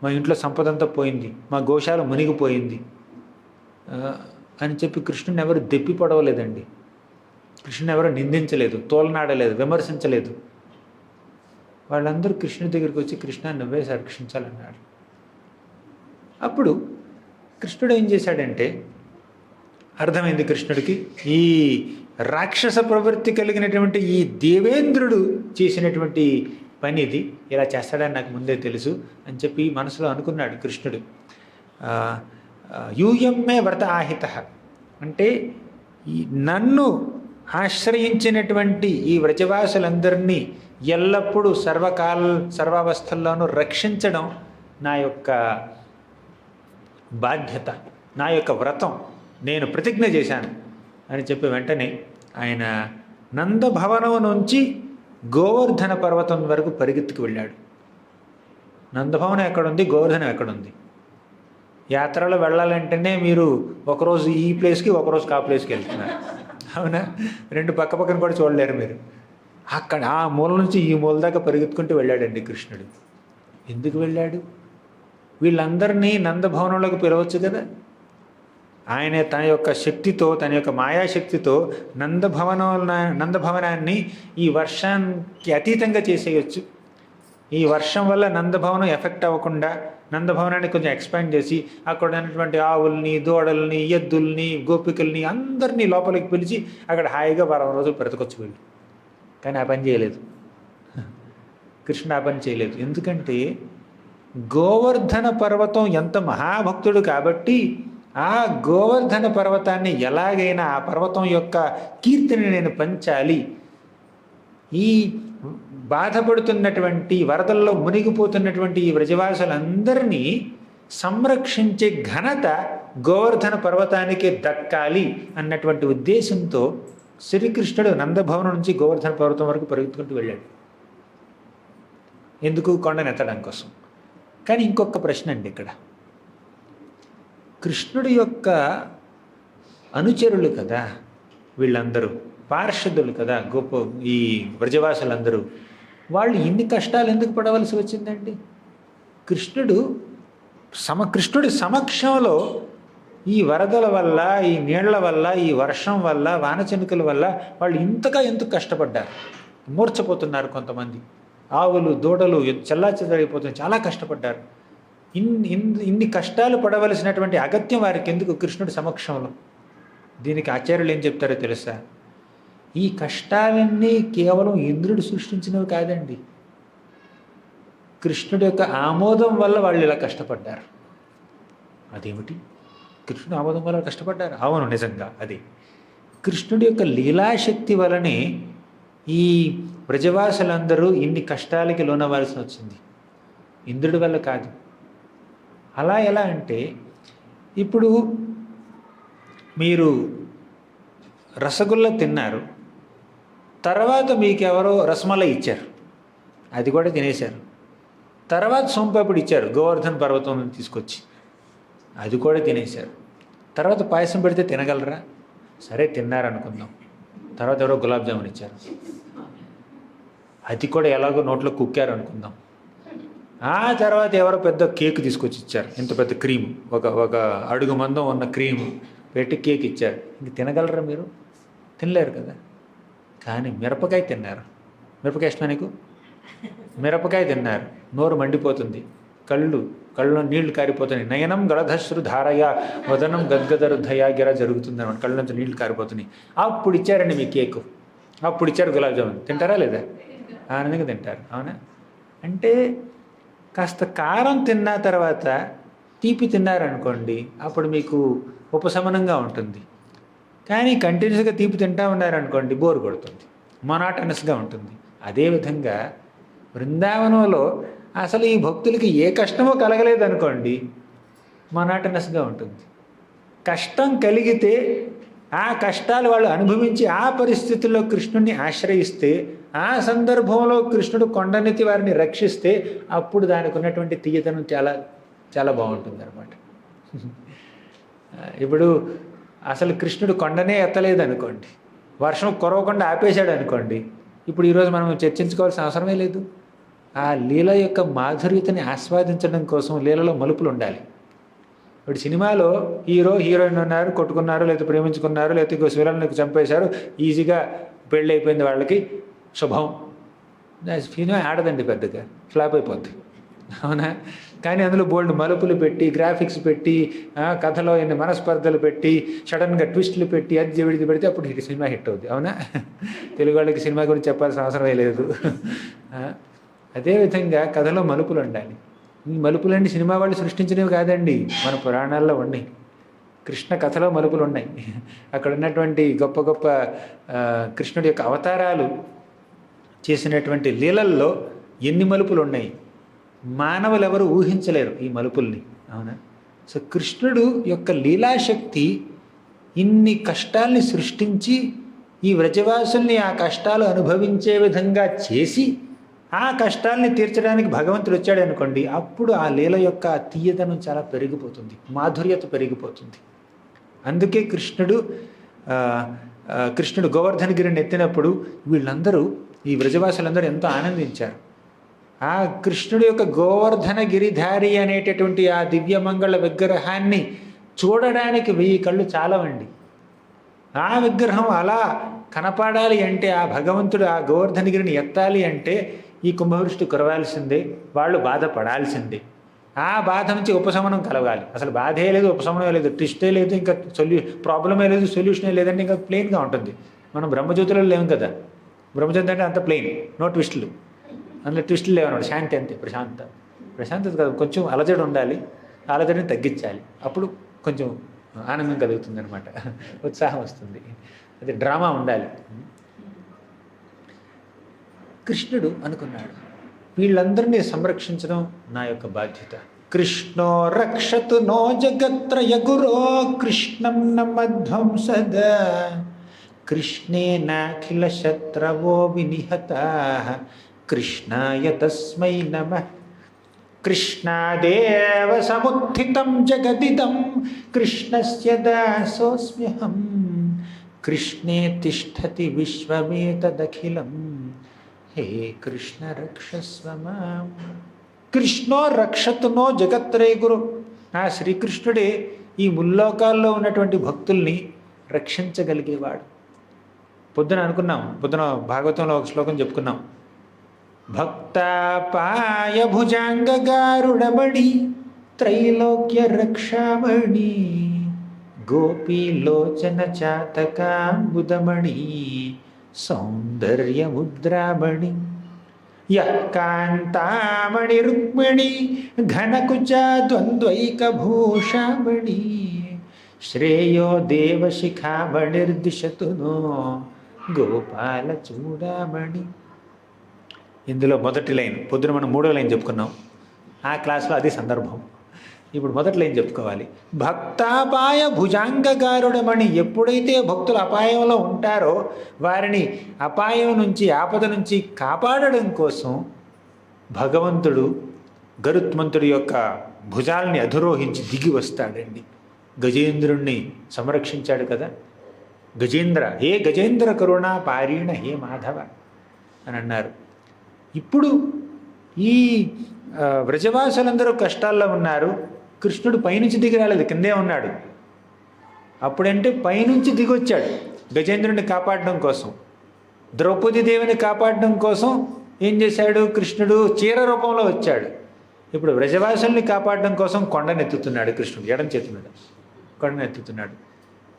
మా ఇంట్లో సంపద అంతా పోయింది, మా గోశాల మునిగిపోయింది అని చెప్పి కృష్ణుని ఎవరు దెప్పి పడవలేదండి, కృష్ణుని ఎవరు నిందించలేదు, తోలనాడలేదు, విమర్శించలేదు. వాళ్ళందరూ కృష్ణుడి దగ్గరికి వచ్చి కృష్ణ నువ్వే సంరక్షించాలన్నారు. అప్పుడు కృష్ణుడు ఏం చేశాడంటే, అర్థమైంది కృష్ణుడికి. ఈ రాక్షస ప్రవృత్తి కలిగినటువంటి ఈ దేవేంద్రుడు చేసినటువంటి పని ఇది, ఇలా చేస్తాడని నాకు ముందే తెలుసు అని చెప్పి మనసులో అనుకున్నాడు కృష్ణుడు. యూయమ్మే వ్రత ఆహిత అంటే ఈ నన్ను ఆశ్రయించినటువంటి ఈ వ్రజవాసులందరినీ ఎల్లప్పుడూ సర్వావస్థల్లోనూ రక్షించడం నా యొక్క బాధ్యత, నా యొక్క వ్రతం, నేను ప్రతిజ్ఞ చేశాను అని చెప్పి వెంటనే ఆయన నందభవనం నుంచి గోవర్ధన పర్వతం వరకు పరిగెత్తుకు వెళ్ళాడు. నందభవనం ఎక్కడుంది, గోవర్ధనం ఎక్కడుంది? యాత్రలో వెళ్ళాలంటేనే మీరు ఒకరోజు ఈ ప్లేస్కి ఒకరోజు ఆ ప్లేస్కి వెళ్తున్నారు, అవునా? రెండు పక్క పక్కన కూడా చూడలేరు మీరు. అక్కడ ఆ మూల నుంచి ఈ మూల దాకా పరిగెత్తుకుంటూ వెళ్ళాడండి కృష్ణుడు. ఎందుకు వెళ్ళాడు? వీళ్ళందరినీ నందభవనంలోకి పిలవచ్చు కదా. ఆయన తన యొక్క శక్తితో, తన యొక్క మాయాశక్తితో నందభవనాన్ని ఈ వర్షానికి అతీతంగా చేసేయచ్చు. ఈ వర్షం వల్ల నందభవనం ఎఫెక్ట్ అవ్వకుండా నందభవనాన్ని కొంచెం ఎక్స్పాండ్ చేసి అక్కడ ఉన్నటువంటి ఆవుల్ని, దూడల్ని, ఎద్దుల్ని, గోపికల్ని అందరినీ లోపలికి పిలిచి అక్కడ హాయిగా 10 రోజులు బ్రతకొచ్చు వీళ్ళు. కానీ ఆ పని చేయలేదు కృష్ణుడు, ఆ పని చేయలేదు. ఎందుకంటే గోవర్ధన పర్వతం ఎంత మహాభక్తుడు కాబట్టి ఆ గోవర్ధన పర్వతాన్ని ఎలాగైనా ఆ పర్వతం యొక్క కీర్తిని నేను పంచాలి, ఈ బాధపడుతున్నటువంటి వరదల్లో మునిగిపోతున్నటువంటి ఈ వ్రజవాసులందరినీ సంరక్షించే ఘనత గోవర్ధన పర్వతానికి దక్కాలి అన్నటువంటి ఉద్దేశంతో శ్రీకృష్ణుడు నందభవనం నుంచి గోవర్ధన పర్వతం వరకు పరిగెత్తుకుంటూ వెళ్ళాడు. ఎందుకు? కొండనెత్తడం కోసం. కానీ ఇంకొక ప్రశ్న అండి ఇక్కడ. కృష్ణుడి యొక్క అనుచరులు కదా వీళ్ళందరూ, పార్షదులు కదా గొప్ప ఈ వ్రజవాసులందరూ, వాళ్ళు ఇన్ని కష్టాలు ఎందుకు పడవలసి వచ్చిందండి? కృష్ణుడి సమక్షంలో ఈ వరదల వల్ల, ఈ నీళ్ల వల్ల, ఈ వర్షం వల్ల, వానచినుకల వల్ల వాళ్ళు ఇంతగా ఎందుకు కష్టపడ్డారు? మూర్చపోతున్నారు కొంతమంది, ఆవులు దూడలు చెల్లాచెదరైపోతుంది, చాలా కష్టపడ్డారు. ఇన్ని కష్టాలు పడవలసినటువంటి అగత్యం వారికి ఎందుకు కృష్ణుడి సమక్షంలో? దీనికి ఆచార్యులు ఏం చెప్తారో తెలుసా? ఈ కష్టాలన్నీ కేవలం ఇంద్రుడు సృష్టించినవి కాదండి, కృష్ణుడి యొక్క ఆమోదం వల్ల వాళ్ళు ఇలా కష్టపడ్డారు. అదేమిటి? కృష్ణుడు ఆమోదం వల్ల కష్టపడ్డారు? అవును, నిజంగా అది కృష్ణుడి యొక్క లీలాశక్తి వలనే ఈ వ్రజవాసులందరూ ఇన్ని కష్టాలకి లోనవ్వాల్సి వచ్చింది, ఇంద్రుడి వల్ల కాదు. అలా ఎలా అంటే, ఇప్పుడు మీరు రసగుల్లా తిన్నారు, తర్వాత మీకు ఎవరో రసమలై ఇచ్చారు, అది కూడా తినేశారు. తర్వాత సోంపాపిడి ఇచ్చారు గోవర్ధన పర్వతం నుంచి తీసుకొచ్చి, అది కూడా తినేశారు. తర్వాత పాయసం పెడితే తినగలరా? సరే తిన్నారనుకుందాం. తర్వాత ఎవరో గులాబ్ జామున్ ఇచ్చారు, అది కూడా ఎలాగో నోట్లో కుక్కారు అనుకుందాం. ఆ తర్వాత ఎవరో పెద్ద కేక్ తీసుకొచ్చి ఇచ్చారు, ఇంత పెద్ద క్రీమ్, ఒక అడుగు మందం ఉన్న క్రీమ్ పెట్టి కేక్ ఇచ్చారు. ఇంక తినగలరా మీరు? తినలేరు కదా. కానీ మిరపకాయ తిన్నారు. మిరపకాయ ఇష్టమా నీకు? మిరపకాయ తిన్నారు, నోరు మండిపోతుంది, కళ్ళలో నీళ్లు కారిపోతున్నాయి. నయనం గళధశ్రు ధారయ వదనం గద్గదరుధయా గిర జరుగుతుంది అనమాట, కళ్ళ నుంచి నీళ్లు కారిపోతున్నాయి. అప్పుడు ఇచ్చారండి మీ కేకు, అప్పుడు ఇచ్చారు గులాబ్ జామున్. తింటారా లేదా? ఆనందంగా తింటారు, అవునా? అంటే కాస్త కారం తిన్న తర్వాత తీపి తిన్నారనుకోండి, అప్పుడు మీకు ఉపశమనంగా ఉంటుంది. కానీ కంటిన్యూస్గా తీపి తింటా ఉన్నారనుకోండి, బోర్ కొడుతుంది, మొనాటనస్గా ఉంటుంది. అదేవిధంగా బృందావనంలో అసలు ఈ భక్తులకి ఏ కష్టమో కలగలేదనుకోండి, మొనాటనస్గా ఉంటుంది. కష్టం కలిగితే ఆ కష్టాలు వాళ్ళు అనుభవించి ఆ పరిస్థితుల్లో కృష్ణుడిని ఆశ్రయిస్తే, ఆ సందర్భంలో కృష్ణుడు కొండనెత్తి వారిని రక్షిస్తే, అప్పుడు దానికి ఉన్నటువంటి తీయతనం చాలా చాలా బాగుంటుంది అనమాట. ఇప్పుడు అసలు కృష్ణుడు కొండనే ఎత్తలేదు అనుకోండి, వర్షం కురవకుండా ఆపేశాడు అనుకోండి, ఇప్పుడు ఈరోజు మనం చర్చించుకోవాల్సిన అవసరమే లేదు. ఆ లీల యొక్క మాధుర్యతని ఆస్వాదించడం కోసం లీలలో మలుపులు ఉండాలి. ఇప్పుడు సినిమాలో హీరోయిన్ ఉన్నారు, కొట్టుకున్నారు, లేకపోతే ప్రేమించుకున్నారు, లేకపోతే విలన్లకు చంపేశారు, ఈజీగా పెళ్ళి అయిపోయింది వాళ్ళకి, శుభం. సినిమా ఆడదండి, పెద్దగా ఫ్లాప్ అయిపోద్ది. అవునా? కానీ అందులో బోల్డ్ మలుపులు పెట్టి, గ్రాఫిక్స్ పెట్టి, కథలో ఎన్ని మనస్పర్ధలు పెట్టి, సడన్గా ట్విస్టులు పెట్టి, అది విడిది పెడితే అప్పుడు సినిమా హిట్ అవుద్ది. అవునా? తెలుగు వాళ్ళకి సినిమా గురించి చెప్పాల్సిన అవసరమే లేదు. అదేవిధంగా కథలో మలుపులు ఉండాలి. ఈ మలుపులన్నీ సినిమా వాళ్ళు సృష్టించినవి కాదండి, మన పురాణాల్లో ఉన్నాయి. కృష్ణ కథలో మలుపులు ఉన్నాయి. అక్కడ ఉన్నటువంటి గొప్ప గొప్ప కృష్ణుడి యొక్క అవతారాలు చేసినటువంటి లీలల్లో ఎన్ని మలుపులు ఉన్నాయి, మానవులు ఎవరు ఊహించలేరు ఈ మలుపుల్ని. అవునా? సో కృష్ణుడు యొక్క లీలాశక్తి ఇన్ని కష్టాల్ని సృష్టించి ఈ వ్రజవాసుల్ని ఆ కష్టాలు అనుభవించే విధంగా చేసి ఆ కష్టాల్ని తీర్చడానికి భగవంతుడు వచ్చాడు అనుకోండి, అప్పుడు ఆ లీల యొక్క తీయదనం చాలా పెరిగిపోతుంది, మాధుర్యత పెరిగిపోతుంది. అందుకే కృష్ణుడు గోవర్ధనగిరిని ఎత్తినప్పుడు వీళ్ళందరూ, ఈ వ్రజవాసులందరూ ఎంతో ఆనందించారు. ఆ కృష్ణుడి యొక్క గోవర్ధన గిరిధారి అనేటటువంటి ఆ దివ్యమంగళ విగ్రహాన్ని చూడడానికి 1000 కళ్ళు చాలవండి. ఆ విగ్రహం అలా కనపడాలి అంటే, ఆ భగవంతుడు ఆ గోవర్ధనగిరిని ఎత్తాలి అంటే ఈ కుంభవృష్టి కురవాల్సిందే, వాళ్ళు బాధపడాల్సిందే. ఆ బాధ నుంచి ఉపశమనం కలగాలి. అసలు బాధే లేదు, ఉపశమనమే లేదు, ట్విస్టే లేదు, ఇంకా ప్రాబ్లమే లేదు, సొల్యూషనే లేదంటే ఇంకా ప్లెయిన్గా ఉంటుంది. మనం బ్రహ్మజ్యోతిలో లేము కదా. బ్రహ్మజ్యోతి అంటే అంత ప్లెయిన్, నో ట్విస్టులు. అందులో ట్విస్టులు లేవన్నాడు, శాంతి అంతే, ప్రశాంతత కాదు, కొంచెం అలజడి ఉండాలి, అలజడిని తగ్గించాలి, అప్పుడు కొంచెం ఆనందం కలుగుతుంది అనమాట, ఉత్సాహం వస్తుంది. అది డ్రామా ఉండాలి. కృష్ణుడు అనుకున్నాడు, వీళ్ళందరినీ సంరక్షించడం నా యొక్క బాధ్యత. కృష్ణో రక్షతు నో జగత్రయ గురో కృష్ణం నమధ్వంసద కృష్ణేనాఖిల శత్రవో వినిహతాః కృష్ణాయ తస్మై నమః. కృష్ణాదేవ సముత్థితం జగదిదం కృష్ణస్య దాసోస్మ్యహం కృష్ణే తిష్ఠతి విశ్వమేతదఖిలం హే కృష్ణ రక్షస్వ మాం. కృష్ణో రక్షతునో జగత్రయ గురు. ఆ శ్రీకృష్ణుడే ఈ ముల్లోకాల్లో ఉన్నటువంటి భక్తుల్ని రక్షించగలిగేవాడు. పొద్దున భాగవతంలో ఒక శ్లోకం చెప్పుకున్నాం. భక్తాపాయ భుజాంగగారుడమణి త్రైలోక్య రక్షామణి గోపీలోచన చాతకాంబుదమణి సౌందర్యముద్రామణి యః కాంతామణి రుక్మిణి ఘనకుచా ద్వంద్వైకభూషామణి శ్రేయో దేవశిఖామణిర్దిశతు నో గోపాల చూడామణి. ఇందులో మొదటి లైన్, పొద్దున మనం 3వ లైన్ చెప్పుకున్నాం, ఆ క్లాస్లో అది సందర్భం. ఇప్పుడు మొదటి లైన్ చెప్పుకోవాలి. భక్తాపాయ భుజాంగగారుడమణి. ఎప్పుడైతే భక్తులు అపాయంలో ఉంటారో వారిని అపాయం నుంచి, ఆపద నుంచి కాపాడడం కోసం భగవంతుడు గరుత్మంతుడి యొక్క భుజాల్ని అధిరోహించి దిగి వస్తాడండి. గజేంద్రుణ్ణి సంరక్షించాడు కదా. గజేంద్ర, హే గజేంద్ర కరుణా పారీణ హే మాధవ అని అన్నారు. ఇప్పుడు ఈ వ్రజవాసులందరూ కష్టాల్లో ఉన్నారు. కృష్ణుడు పైనుంచి దిగి రాలేదు, కిందే ఉన్నాడు. అప్పుడంటే పైనుంచి దిగొచ్చాడు గజేంద్రుడిని కాపాడడం కోసం, ద్రౌపది దేవిని కాపాడడం కోసం. ఏం చేశాడు కృష్ణుడు? చీర రూపంలో వచ్చాడు. ఇప్పుడు వ్రజవాసుల్ని కాపాడడం కోసం కొండనెత్తుతున్నాడు కృష్ణుడు, ఎడం చేతున్నాడు, కొండనెత్తుతున్నాడు.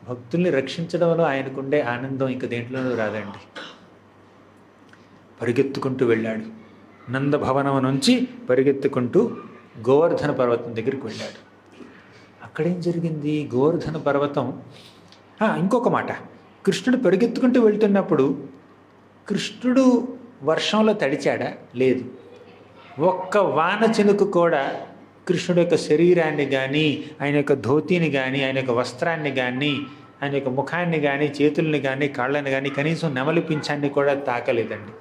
భక్తుల్ని రక్షించడంలో ఆయనకుండే ఆనందం ఇంక దేంట్లోనూ రాదండి. పరిగెత్తుకుంటూ వెళ్ళాడు. నందభవనం నుంచి పరిగెత్తుకుంటూ గోవర్ధన పర్వతం దగ్గరికి వెళ్ళాడు. అక్కడేం జరిగింది? గోవర్ధన పర్వతం, ఇంకొక మాట, కృష్ణుడు పరిగెత్తుకుంటూ వెళ్తున్నప్పుడు కృష్ణుడు వర్షంలో తడిచాడా? లేదు. ఒక్క వాన చినుకు కూడా కృష్ణుడి యొక్క శరీరాన్ని కానీ, ఆయన యొక్క ధోతిని కానీ, ఆయన యొక్క వస్త్రాన్ని కానీ, ఆయన యొక్క ముఖాన్ని కానీ, చేతుల్ని కానీ, కాళ్ళని కానీ, కనీసం నెమలి పింఛాన్ని కూడా తాకలేదండి.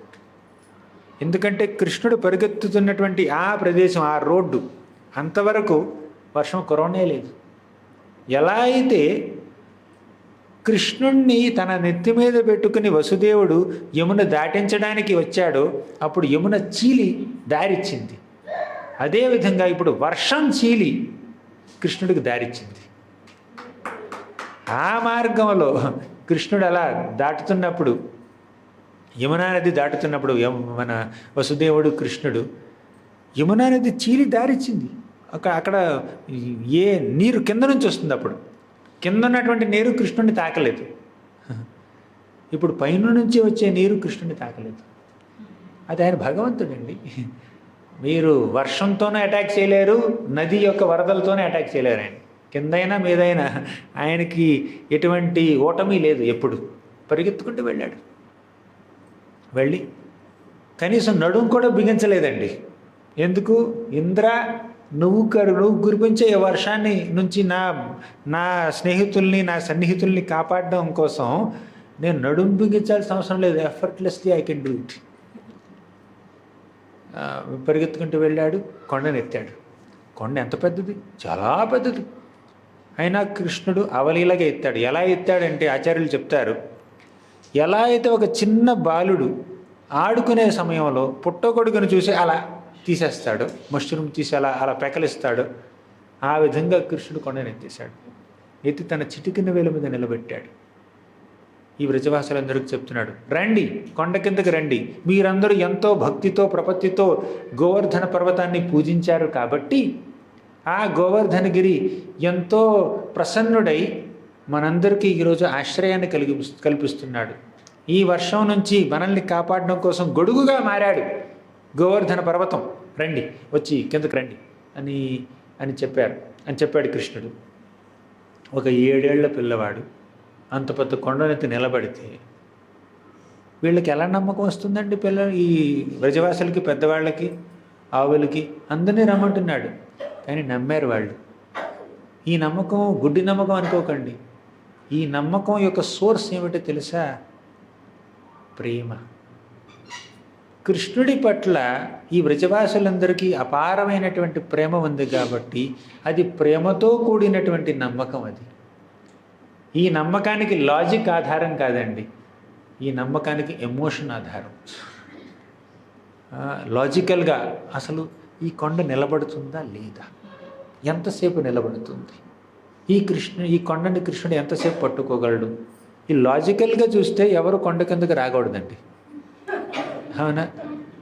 ఎందుకంటే కృష్ణుడు పరిగెత్తుతున్నటువంటి ఆ ప్రదేశం, ఆ రోడ్డు అంతవరకు వర్షం కురవనే లేదు. ఎలా అయితే కృష్ణుణ్ణి తన నెత్తి మీద పెట్టుకుని వసుదేవుడు యమున దాటించడానికి వచ్చాడో అప్పుడు యమున చీలి దారిచ్చింది. అదేవిధంగా ఇప్పుడు వర్షం చీలి కృష్ణుడికి దారిచ్చింది. ఆ మార్గంలో కృష్ణుడు అలా దాటుతున్నప్పుడు, యమునా నది దాటుతున్నప్పుడు మన వసుదేవుడు కృష్ణుడు యమునా నది చీలి దారిచ్చింది. అక్కడ ఏ నీరు కింద నుంచి వస్తుంది, అప్పుడు కింద ఉన్నటువంటి నీరు కృష్ణుడిని తాకలేదు. ఇప్పుడు పైన నుంచి వచ్చే నీరు కృష్ణుడిని తాకలేదు. అది ఆయన భగవంతుడండి. మీరు వర్షంతోనే అటాక్ చేయలేరు, నది యొక్క వరదలతోనే అటాక్ చేయలేరు. ఆయన కిందైనా మీదైనా ఆయనకి ఎటువంటి ఓటమి లేదు. ఎప్పుడు పరిగెత్తుకుంటూ వెళ్ళాడు. వెళ్ళి కనీసం నడుము కూడా బిగించలేదండి. ఎందుకు? ఇంద్ర, నువ్వు కురిపించే ఈ వర్షాన్ని నుంచి నా స్నేహితుల్ని, నా సన్నిహితుల్ని కాపాడడం కోసం నేను నడుము బిగించాల్సిన అవసరం లేదు. Effortlessly I can do it. పరిగెత్తుకుంటూ వెళ్ళాడు, కొండను ఎత్తాడు. కొండ ఎంత పెద్దది, చాలా పెద్దది. అయినా కృష్ణుడు అవలీలగా ఎత్తాడు. ఎలా ఎత్తాడంటే ఆచార్యులు చెప్తారు, ఎలా అయితే ఒక చిన్న బాలుడు ఆడుకునే సమయంలో పుట్టగొడుగును చూసి అలా తీసేస్తాడు, మష్రూమ్ తీసి అలా పెకలిస్తాడు, ఆ విధంగా కృష్ణుడు కొండను ఎత్తేశాడు. ఎత్తి తన చిటికిన వేల మీద నిలబెట్టాడు. ఈ వ్రజవాసులందరికీ చెప్తున్నాడు, రండి, కొండ కిందకి రండి. మీరందరూ ఎంతో భక్తితో ప్రపత్తితో గోవర్ధన పర్వతాన్ని పూజించారు కాబట్టి ఆ గోవర్ధనగిరి ఎంతో ప్రసన్నుడై మనందరికీ ఈరోజు ఆశ్రయాన్ని కల్పిస్తున్నాడు. ఈ వర్షం నుంచి మనల్ని కాపాడడం కోసం గొడుగుగా మారాడు గోవర్ధన పర్వతం. రండి, వచ్చి కిందకు రండి అని చెప్పాడు కృష్ణుడు. ఒక 7 ఏళ్ల పిల్లవాడు అంత పెద్ద కొండనెత్తి నిలబడితే వీళ్ళకి ఎలా నమ్మకం వస్తుందండి? ఈ వ్రజవాసులకి, పెద్దవాళ్ళకి, ఆవులకి అందరినీ రమ్మంటున్నాడు. కానీ నమ్మారు వాళ్ళు. ఈ నమ్మకం గుడ్డి నమ్మకం అనుకోకండి. ఈ నమ్మకం యొక్క సోర్స్ ఏమిటో తెలుసా? ప్రేమ. కృష్ణుడి పట్ల ఈ వ్రజవాసులందరికీ అపారమైనటువంటి ప్రేమ ఉంది కాబట్టి అది ప్రేమతో కూడినటువంటి నమ్మకం. అది ఈ నమ్మకానికి లాజిక్ ఆధారం కాదండి, ఈ నమ్మకానికి ఎమోషన్ ఆధారం. లాజికల్గా అసలు ఈ కొండ నిలబడుతుందా లేదా, ఎంతసేపు నిలబడుతుంది, ఈ కొండని కృష్ణుడు ఎంతసేపు పట్టుకోగలడు? ఈ లాజికల్గా చూస్తే ఎవరు కొండ కిందకి రాకూడదండి, అవునా?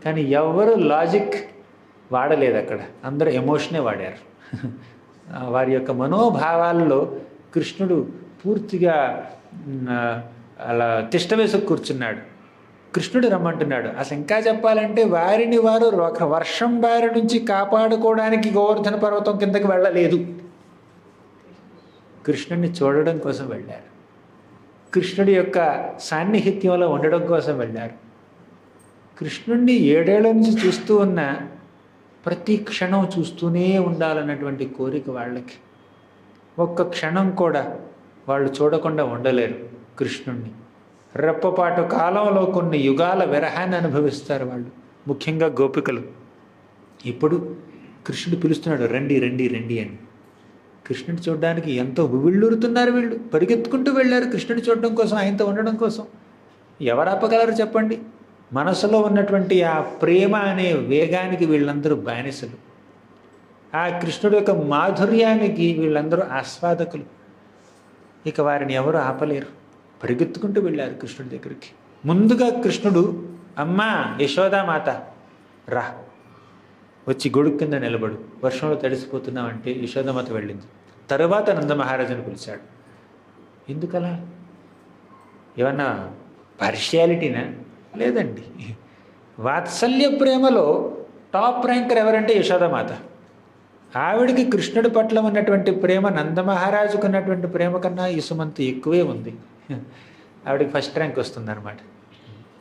కానీ ఎవరు లాజిక్ వాడలేదు అక్కడ, అందరూ ఎమోషనే వాడారు. వారి యొక్క మనోభావాల్లో కృష్ణుడు పూర్తిగా అలా తిష్టవేసి కూర్చున్నాడు. కృష్ణుడు రమ్మంటున్నాడు. అసలు ఇంకా చెప్పాలంటే వారిని వారు ఒక వర్షం బారి నుంచి కాపాడుకోవడానికి గోవర్ధన పర్వతం కిందకి వెళ్ళలేదు, కృష్ణుడిని చూడడం కోసం వెళ్ళారు. కృష్ణుడి యొక్క సాన్నిహిత్యంలో ఉండడం కోసం వెళ్ళారు. కృష్ణుడిని 7 ఏళ్ల నుంచి చూస్తూ ఉన్న ప్రతి క్షణం చూస్తూనే ఉండాలన్నటువంటి కోరిక వాళ్ళకి. ఒక్క క్షణం కూడా వాళ్ళు చూడకుండా ఉండలేరు కృష్ణుణ్ణి. రెప్పపాటు కాలంలో కొన్ని యుగాల విరహాన్ని అనుభవిస్తారు వాళ్ళు, ముఖ్యంగా గోపికలు. ఇప్పుడు కృష్ణుడు పిలుస్తున్నాడు, రండి రండి రండి అని. కృష్ణుడు చూడడానికి ఎంతో వివిళ్ళూరుతున్నారు వీళ్ళు, పరిగెత్తుకుంటూ వెళ్ళారు కృష్ణుడు చూడడం కోసం, ఆయనతో ఉండడం కోసం. ఎవరు ఆపగలరు చెప్పండి? మనసులో ఉన్నటువంటి ఆ ప్రేమ అనే వేగానికి వీళ్ళందరూ బానిసలు. ఆ కృష్ణుడు యొక్క మాధుర్యానికి వీళ్ళందరూ ఆస్వాదకులు. ఇక వారిని ఎవరు ఆపలేరు. పరిగెత్తుకుంటూ వెళ్ళారు కృష్ణుడి దగ్గరికి. ముందుగా కృష్ణుడు, అమ్మా యశోదామాత రా, వచ్చి గొడుగు కింద నిలబడు, వర్షంలో తడిసిపోతున్నామంటే యశోదామాత వెళ్ళింది. తరువాత నందమహారాజును పిలిచాడు. ఎందుకలా? ఏమన్నా పార్షియాలిటీనా? లేదండి. వాత్సల్య ప్రేమలో టాప్ ర్యాంకర్ ఎవరంటే యశోదామాత. ఆవిడికి కృష్ణుడి పట్ల ఉన్నటువంటి ప్రేమ నందమహారాజుకు ఉన్నటువంటి ప్రేమ కన్నా ఇసుమంత ఎక్కువే ఉంది. ఆవిడికి ఫస్ట్ ర్యాంక్ వస్తుందన్నమాట.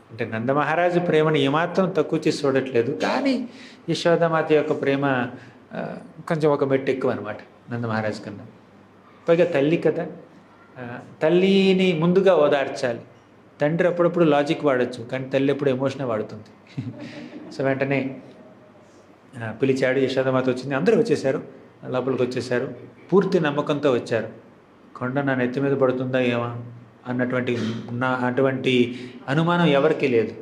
అంటే నందమహారాజు ప్రేమను ఏమాత్రం తక్కువ చేసి చూడట్లేదు, కానీ యశోదామాత యొక్క ప్రేమ కొంచెం ఒక మెట్టు ఎక్కువ అనమాట నందమహారాజు కన్నా. పైగా తల్లి కదా, తల్లిని ముందుగా ఓదార్చాలి. తండ్రి అప్పుడప్పుడు లాజిక్ వాడచ్చు, కానీ తల్లి ఎప్పుడు ఎమోషనే వాడుతుంది. సో వెంటనే పిలిచాడు. యశోదామాత వచ్చింది, అందరూ వచ్చేసారు, లోపలికి వచ్చేసారు. పూర్తి నమ్మకంతో వచ్చారు. కొండ నా నెత్తి మీద పడుతుందా ఏమా అటువంటి అనుమానం ఎవరికీ లేదు.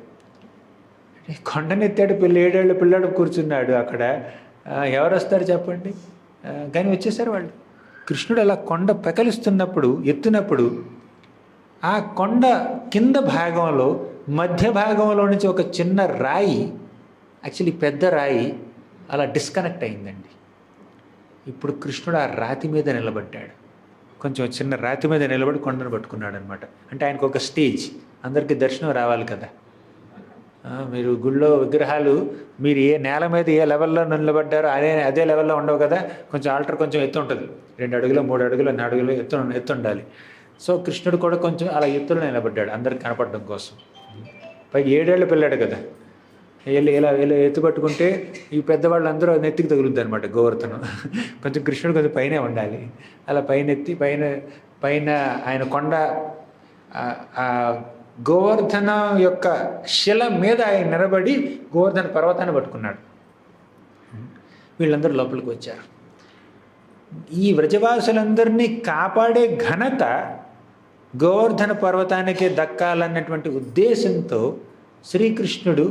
కొండనెత్తాడు, 7 ఏళ్ల పిల్లాడు కూర్చున్నాడు అక్కడ, ఎవరు వస్తారు చెప్పండి? కానీ వచ్చేసారు వాళ్ళు. కృష్ణుడు అలా కొండ పెకలిస్తున్నప్పుడు, ఎత్తినప్పుడు ఆ కొండ కింద భాగంలో, మధ్య భాగంలో నుంచి ఒక చిన్న రాయి, యాక్చువల్లీ పెద్ద రాయి, అలా డిస్కనెక్ట్ అయిందండి. ఇప్పుడు కృష్ణుడు ఆ రాతి మీద నిలబడ్డాడు. కొంచెం చిన్న రాతి మీద నిలబడి కొండను పట్టుకున్నాడు అనమాట. అంటే ఆయనకు ఒక స్టేజ్, అందరికీ దర్శనం రావాలి కదా. మీరు గుళ్ళో విగ్రహాలు మీరు ఏ నేల మీద ఏ లెవెల్లో నిలబడ్డారో అదే లెవెల్లో ఉండవు కదా. కొంచెం ఆల్టర్ కొంచెం ఎత్తు ఉంటుంది, 2 అడుగులు 3 అడుగులు 4 అడుగులు ఎత్తు ఉండాలి. సో కృష్ణుడు కూడా కొంచెం అలా ఎత్తులో నిలబడ్డాడు అందరికి కనపడడం కోసం. పైకి 7 ఏళ్ల పిల్లాడు కదా, ఇలా ఎత్తు పట్టుకుంటే ఈ పెద్దవాళ్ళు అందరూ నెత్తికి తగులుద్ది అనమాట గోవర్ధనం. కొంచెం కృష్ణుడు కొంచెం పైనే ఉండాలి. అలా పైనెత్తి పైన ఆయన కొండ గోవర్ధన యొక్క శిల మీద ఆయన నిలబడి గోవర్ధన పర్వతాన్ని పట్టుకున్నాడు. వీళ్ళందరూ లోపలికి వచ్చారు. ఈ వ్రజవాసులందరినీ కాపాడే ఘనత గోవర్ధన పర్వతానికే దక్కాలన్నటువంటి ఉద్దేశంతో శ్రీకృష్ణుడు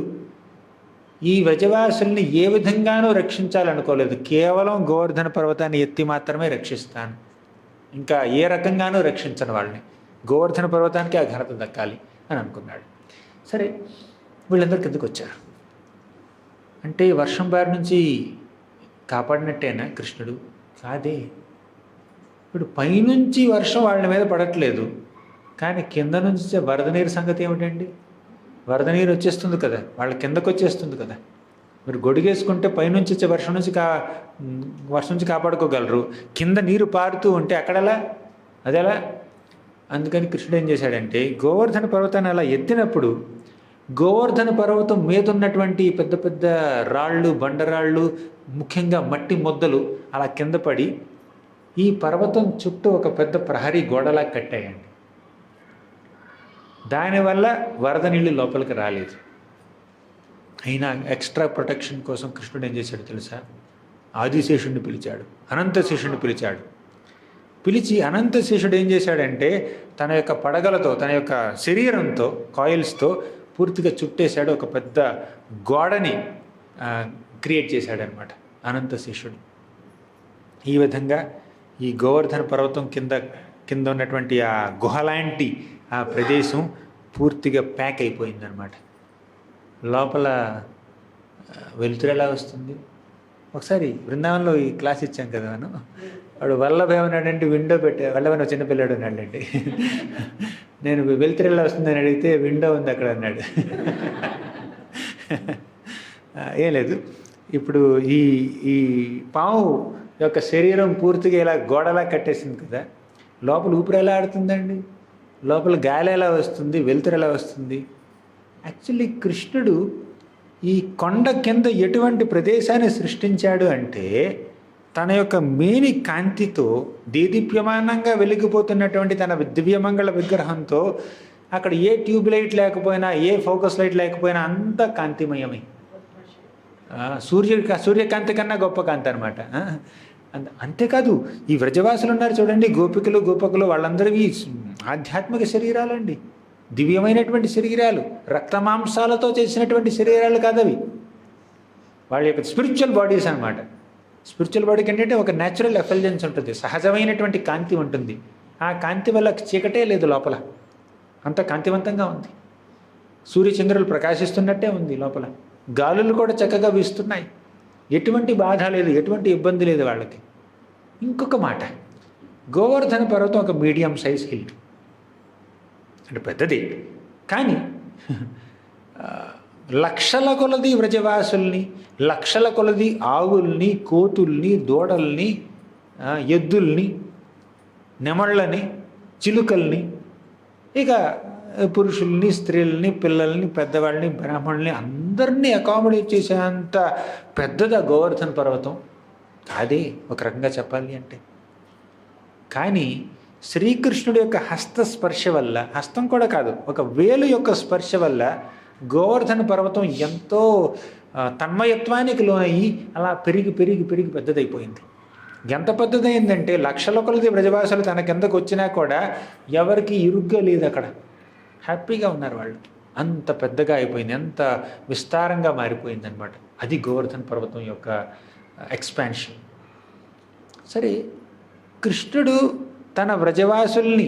ఈ వ్రజవాసుల్ని ఏ విధంగానూ రక్షించాలనుకోలేదు. కేవలం గోవర్ధన పర్వతాన్ని ఎత్తి మాత్రమే రక్షిస్తాను, ఇంకా ఏ రకంగానూ రక్షించను వాళ్ళని, గోవర్ధన పర్వతానికి ఆ ఘనత దక్కాలి అని అనుకున్నాడు. సరే, వీళ్ళందరూ కిందకు వచ్చారు. అంటే వర్షం బారి నుంచి కాపాడినట్టేనా కృష్ణుడు? కాదే. ఇప్పుడు పైనుంచి వర్షం వాళ్ళ మీద పడట్లేదు, కానీ కింద నుంచి వరద నీరు సంగతి ఏమిటండి? వరద నీరు వచ్చేస్తుంది కదా, వాళ్ళ కిందకు వచ్చేస్తుంది కదా. మీరు గొడుగేసుకుంటే పైనుంచి వచ్చే వర్షం నుంచి కాపాడుకోగలరు, కింద నీరు పారుతూ ఉంటే అక్కడెలా, అదెలా? అందుకని కృష్ణుడు ఏం చేశాడంటే గోవర్ధన పర్వతాన్ని అలా ఎత్తినప్పుడు గోవర్ధన పర్వతం మీద ఉన్నటువంటి పెద్ద పెద్ద రాళ్ళు, బండరాళ్ళు, ముఖ్యంగా మట్టి ముద్దలు అలా కింద పడి ఈ పర్వతం చుట్టూ ఒక పెద్ద ప్రహరీ గోడలా కట్టాయండి. దానివల్ల వరద నీళ్ళు లోపలికి రాలేదు. అయినా ఎక్స్ట్రా ప్రొటెక్షన్ కోసం కృష్ణుడు ఏం చేశాడు తెలుసా? ఆదిశేషుడిని పిలిచాడు, అనంతశేషుడిని పిలిచాడు. పిలిచి అనంతశేషుడు ఏం చేశాడంటే తన యొక్క పడగలతో, తన యొక్క శరీరంతో, కాయిల్స్తో పూర్తిగా చుట్టేశాడు. ఒక పెద్ద గోడని క్రియేట్ చేశాడనమాట అనంతశేషుడు. ఈ విధంగా ఈ గోవర్ధన పర్వతం కింద ఉన్నటువంటి ఆ గుహలాంటి ఆ ప్రదేశం పూర్తిగా ప్యాక్ అయిపోయిందనమాట. లోపల వెలుతురు ఎలా వస్తుంది? ఒకసారి బృందావనంలో ఈ క్లాస్ ఇచ్చాం కదా మనం, వాడు వల్లభ ఏమన్నాడంటే విండో వల్లభని చిన్నపిల్లాడు అన్నాడండి. నేను వెలుతురు ఎలా వస్తుందని అడిగితే విండో ఉంది అక్కడ అన్నాడు. ఏం లేదు, ఇప్పుడు ఈ పాము యొక్క శరీరం పూర్తిగా ఇలా గోడలా కట్టేసింది కదా, లోపల ఊపిరి ఎలా ఆడుతుందండి? లోపల గాలి ఎలా వస్తుంది? వెలుతురు ఎలా వస్తుంది? యాక్చువల్లీ కృష్ణుడు ఈ కొండ కింద ఎటువంటి ప్రదేశాన్ని సృష్టించాడు అంటే తన యొక్క మేని కాంతితో దేదీప్యమానంగా వెలిగిపోతున్నటువంటి తన దివ్యమంగళ విగ్రహంతో అక్కడ ఏ ట్యూబ్ లైట్ లేకపోయినా, ఏ ఫోకస్ లైట్ లేకపోయినా అంత కాంతిమయమై, సూర్యకాంతి కన్నా గొప్ప కాంతి అనమాట. అంతేకాదు ఈ వ్రజవాసులు ఉన్నారు చూడండి, గోపికలు గోపకులు, వాళ్ళందరివి ఆధ్యాత్మిక శరీరాలండి, దివ్యమైనటువంటి శరీరాలు, రక్తమాంసాలతో చేసినటువంటి శరీరాలు కాదవి. వాళ్ళ యొక్క స్పిరిచువల్ బాడీస్ అనమాట. స్పిరిచువల్ బాడీకి ఏంటంటే ఒక న్యాచురల్ ఎఫల్జెన్స్ ఉంటుంది, సహజమైనటువంటి కాంతి ఉంటుంది. ఆ కాంతి వల్ల చీకటే లేదు, లోపల అంత కాంతివంతంగా ఉంది. సూర్యచంద్రులు ప్రకాశిస్తున్నట్టే ఉంది లోపల. గాలులు కూడా చక్కగా వీస్తున్నాయి, ఎటువంటి బాధ లేదు, ఎటువంటి ఇబ్బంది లేదు వాళ్ళకి. ఇంకొక మాట, గోవర్ధన పర్వతం ఒక మీడియం సైజ్ హిల్, అంటే పెద్దది, కానీ లక్షల కొలది వ్రజవాసుల్ని, లక్షల కొలది ఆవుల్ని, కోతుల్ని, దూడల్ని, ఎద్దుల్ని, నెమళ్ళని, చిలుకల్ని, ఇక పురుషుల్ని, స్త్రీలని, పిల్లల్ని, పెద్దవాళ్ళని, బ్రాహ్మణుల్ని అందరినీ అకామిడేట్ చేసేంత పెద్దదా గోవర్ధన పర్వతం? కాదే ఒక రకంగా చెప్పాలి అంటే. కానీ శ్రీకృష్ణుడి యొక్క హస్తస్పర్శ వల్ల, హస్తం కూడా కాదు, ఒక వేలు యొక్క స్పర్శ వల్ల గోవర్ధన పర్వతం ఎంతో తన్మయత్వానికి లోనయ్యి అలా పెరిగి పెరిగి పెరిగి పెద్దదైపోయింది. ఎంత పెద్దదైందంటే లక్షల కొలది వ్రజవాసులు తన కిందకు వచ్చినా కూడా ఎవరికి ఇరుగ్గా లేదు, అక్కడ హ్యాపీగా ఉన్నారు వాళ్ళు. అంత పెద్దగా అయిపోయింది, ఎంత విస్తారంగా మారిపోయింది అనమాట. అది గోవర్ధన పర్వతం యొక్క ఎక్స్పాన్షన్. సరే, కృష్ణుడు తన వ్రజవాసుల్ని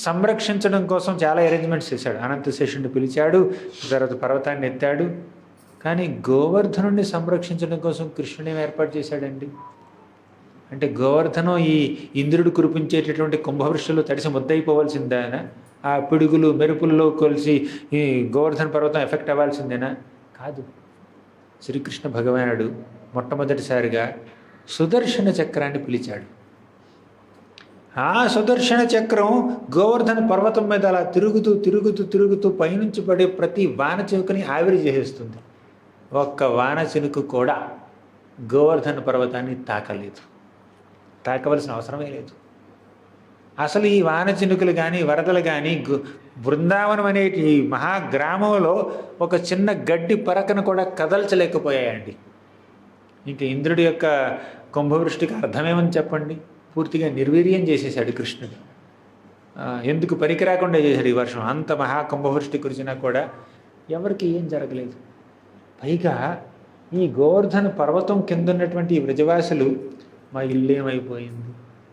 సంరక్షించడం కోసం చాలా అరేంజ్మెంట్స్ చేశాడు. అనంతశేషుడిని పిలిచాడు, తర్వాత పర్వతాన్ని ఎత్తాడు, కానీ గోవర్ధనుడిని సంరక్షించడం కోసం కృష్ణుడు ఏం ఏర్పాటు చేశాడండి? అంటే గోవర్ధనం ఈ ఇంద్రుడు కురిపించేటటువంటి కుంభవృష్టిలో తడిసి ముద్దయిపోవాల్సిందేనా? ఆ పిడుగులు మెరుపుల్లో కొలిసి ఈ గోవర్ధన పర్వతం ఎఫెక్ట్ అవ్వాల్సిందేనా? కాదు. శ్రీకృష్ణ భగవానుడు మొట్టమొదటిసారిగా సుదర్శన చక్రాన్ని పిలిచాడు. ఆ సుదర్శన చక్రం గోవర్ధన పర్వతం మీద అలా తిరుగుతూ తిరుగుతూ తిరుగుతూ పైనుంచి పడే ప్రతి వాన చినుకుని ఆవిరి చేసేస్తుంది. ఒక్క వాన చినుకు కూడా గోవర్ధన పర్వతాన్ని తాకలేదు, తాకవలసిన అవసరమే లేదు. అసలు ఈ వాన చినుకులు కానీ వరదలు కానీ బృందావనం అనే ఈ మహాగ్రామంలో ఒక చిన్న గడ్డి పరకను కూడా కదల్చలేకపోయాయండి. ఇంకా ఇంద్రుడి యొక్క కుంభవృష్టికి అర్థమేమని చెప్పండి? పూర్తిగా నిర్వీర్యం చేసేసాడు కృష్ణుడు. ఎందుకు పనికి రాకుండా చేశాడు ఈ వర్షం. అంత మహాకుంభవృష్టి కురిచినా కూడా ఎవరికి ఏం జరగలేదు. పైగా ఈ గోవర్ధన పర్వతం కింద ఉన్నటువంటి ఈ వ్రజవాసులు, మా ఇల్లు ఏమైపోయింది,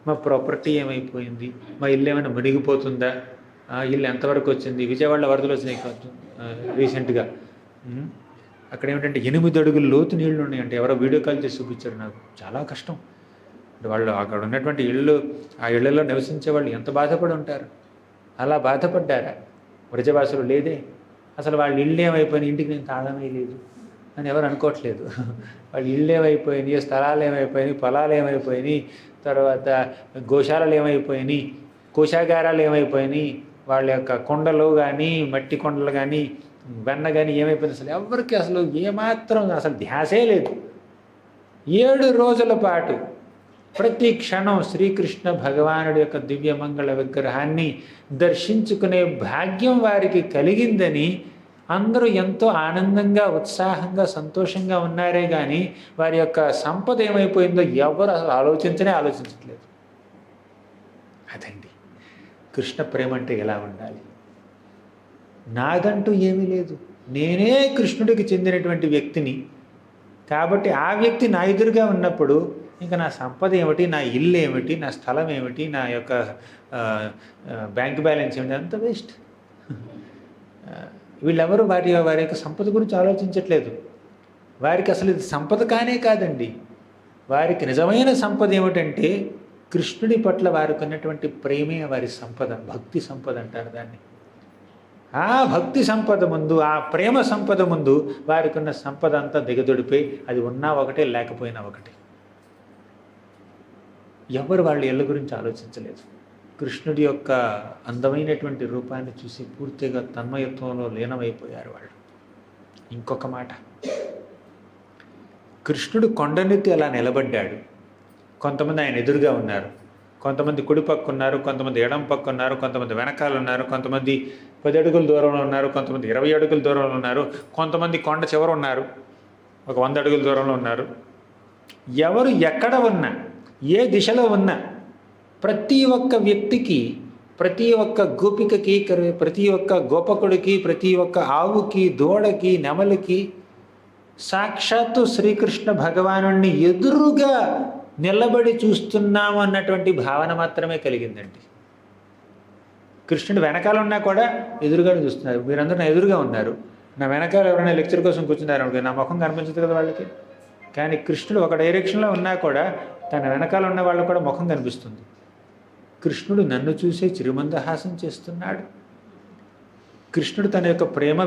మా ప్రాపర్టీ ఏమైపోయింది, మా ఇల్లు ఏమైనా మునిగిపోతుందా, ఇల్లు ఎంతవరకు వచ్చింది, విజయవాడలో వరదలు వచ్చినాయి రీసెంట్గా. అక్కడ ఏమిటంటే 8 అడుగులు లోతు నీళ్లు ఉన్నాయంటే ఎవరో వీడియో కాల్ చేసి చూపించారు నాకు. చాలా కష్టం. వాళ్ళు అక్కడ ఉన్నటువంటి ఇళ్ళు, ఆ ఇళ్లలో నివసించే వాళ్ళు ఎంత బాధపడి ఉంటారు. అలా బాధపడ్డారా వ్రజవాసులు? లేదే. అసలు వాళ్ళ ఇళ్ళు ఏమైపోయినాయి, ఇంటికి నేను తాళమే లేదు అని ఎవరు అనుకోవట్లేదు. వాళ్ళ ఇళ్ళు ఏమైపోయినాయి, స్థలాలు ఏమైపోయినాయి, పొలాలు ఏమైపోయినాయి, తర్వాత గోశాలలు ఏమైపోయినాయి, కోశాగారాలు ఏమైపోయినాయి, వాళ్ళ యొక్క కొండలు కానీ మట్టి కొండలు కానీ వెన్న కానీ ఏమైపోయింది అసలు ఎవరికి అసలు ఏమాత్రం అసలు ధ్యాసే లేదు. 7 రోజుల పాటు ప్రతి క్షణం శ్రీకృష్ణ భగవానుడి యొక్క దివ్యమంగళ విగ్రహాన్ని దర్శించుకునే భాగ్యం వారికి కలిగిందని అందరూ ఎంతో ఆనందంగా ఉత్సాహంగా సంతోషంగా ఉన్నారే కానీ వారి యొక్క సంపద ఏమైపోయిందో ఎవరు అసలు ఆలోచించట్లేదు. అదండి కృష్ణ ప్రేమ అంటే ఎలా ఉండాలి. నాదంటూ ఏమీ లేదు, నేనే కృష్ణుడికి చెందినటువంటి వ్యక్తిని. కాబట్టి ఆ వ్యక్తి నా ఎదురుగా ఉన్నప్పుడు ఇంకా నా సంపద ఏమిటి, నా ఇల్లు ఏమిటి, నా స్థలం ఏమిటి, నా యొక్క బ్యాంక్ బ్యాలెన్స్ ఏమిటి, అంత వేస్ట్. వీళ్ళెవరు వారి యొక్క సంపద గురించి ఆలోచించట్లేదు. వారికి అసలు ఇది సంపద కానే కాదండి. వారికి నిజమైన సంపద ఏమిటంటే కృష్ణుడి పట్ల వారికి ఉన్నటువంటి ప్రేమే వారి సంపద. భక్తి సంపద అంటారు దాన్ని. ఆ భక్తి సంపద ముందు, ఆ ప్రేమ సంపద ముందు వారికి ఉన్న సంపద అంతా దిగదొడిపోయి అది ఉన్నా ఒకటే లేకపోయినా ఒకటే. ఎవరు వాళ్ళ ఇళ్ళ గురించి ఆలోచించలేదు. కృష్ణుడి యొక్క అందమైనటువంటి రూపాన్ని చూసి పూర్తిగా తన్మయత్వంలో లీనమైపోయారు వాళ్ళు. ఇంకొక మాట, కృష్ణుడు కొండనెత్తి అలా నిలబడ్డాడు. కొంతమంది ఆయన ఎదురుగా ఉన్నారు, కొంతమంది కుడి పక్క ఉన్నారు, కొంతమంది ఎడం పక్క ఉన్నారు, కొంతమంది వెనకాల ఉన్నారు, కొంతమంది 10 అడుగుల దూరంలో ఉన్నారు, కొంతమంది 20 అడుగుల దూరంలో ఉన్నారు, కొంతమంది కొండ చివర ఉన్నారు, ఒక 100 అడుగుల దూరంలో ఉన్నారు. ఎవరు ఎక్కడ ఉన్నా, ఏ దిశలో ఉన్నా, ప్రతి ఒక్క వ్యక్తికి, ప్రతి ఒక్క గోపికకి, ప్రతి ఒక్క గోపకుడికి, ప్రతి ఒక్క ఆవుకి, దూడకి, నెమలికి సాక్షాత్తు శ్రీకృష్ణ భగవానుణ్ణి ఎదురుగా నిలబడి చూస్తున్నాము అన్నటువంటి భావన మాత్రమే కలిగిందండి. కృష్ణుడు వెనకాల ఉన్నా కూడా ఎదురుగానే చూస్తున్నారు. మీరందరూ నా ఎదురుగా ఉన్నారు, నా వెనకాల ఎవరైనా లెక్చర్ కోసం కూర్చున్నారు అనుకో, నా ముఖం కనిపించదు కదా వాళ్ళకి. కానీ కృష్ణుడు ఒక డైరెక్షన్లో ఉన్నా కూడా తన వెనకాల ఉన్న వాళ్ళకు కూడా ముఖం కనిపిస్తుంది. కృష్ణుడు నన్ను చూసే చిరుమందహాసం చేస్తున్నాడు. కృష్ణుడు తన యొక్క ప్రేమ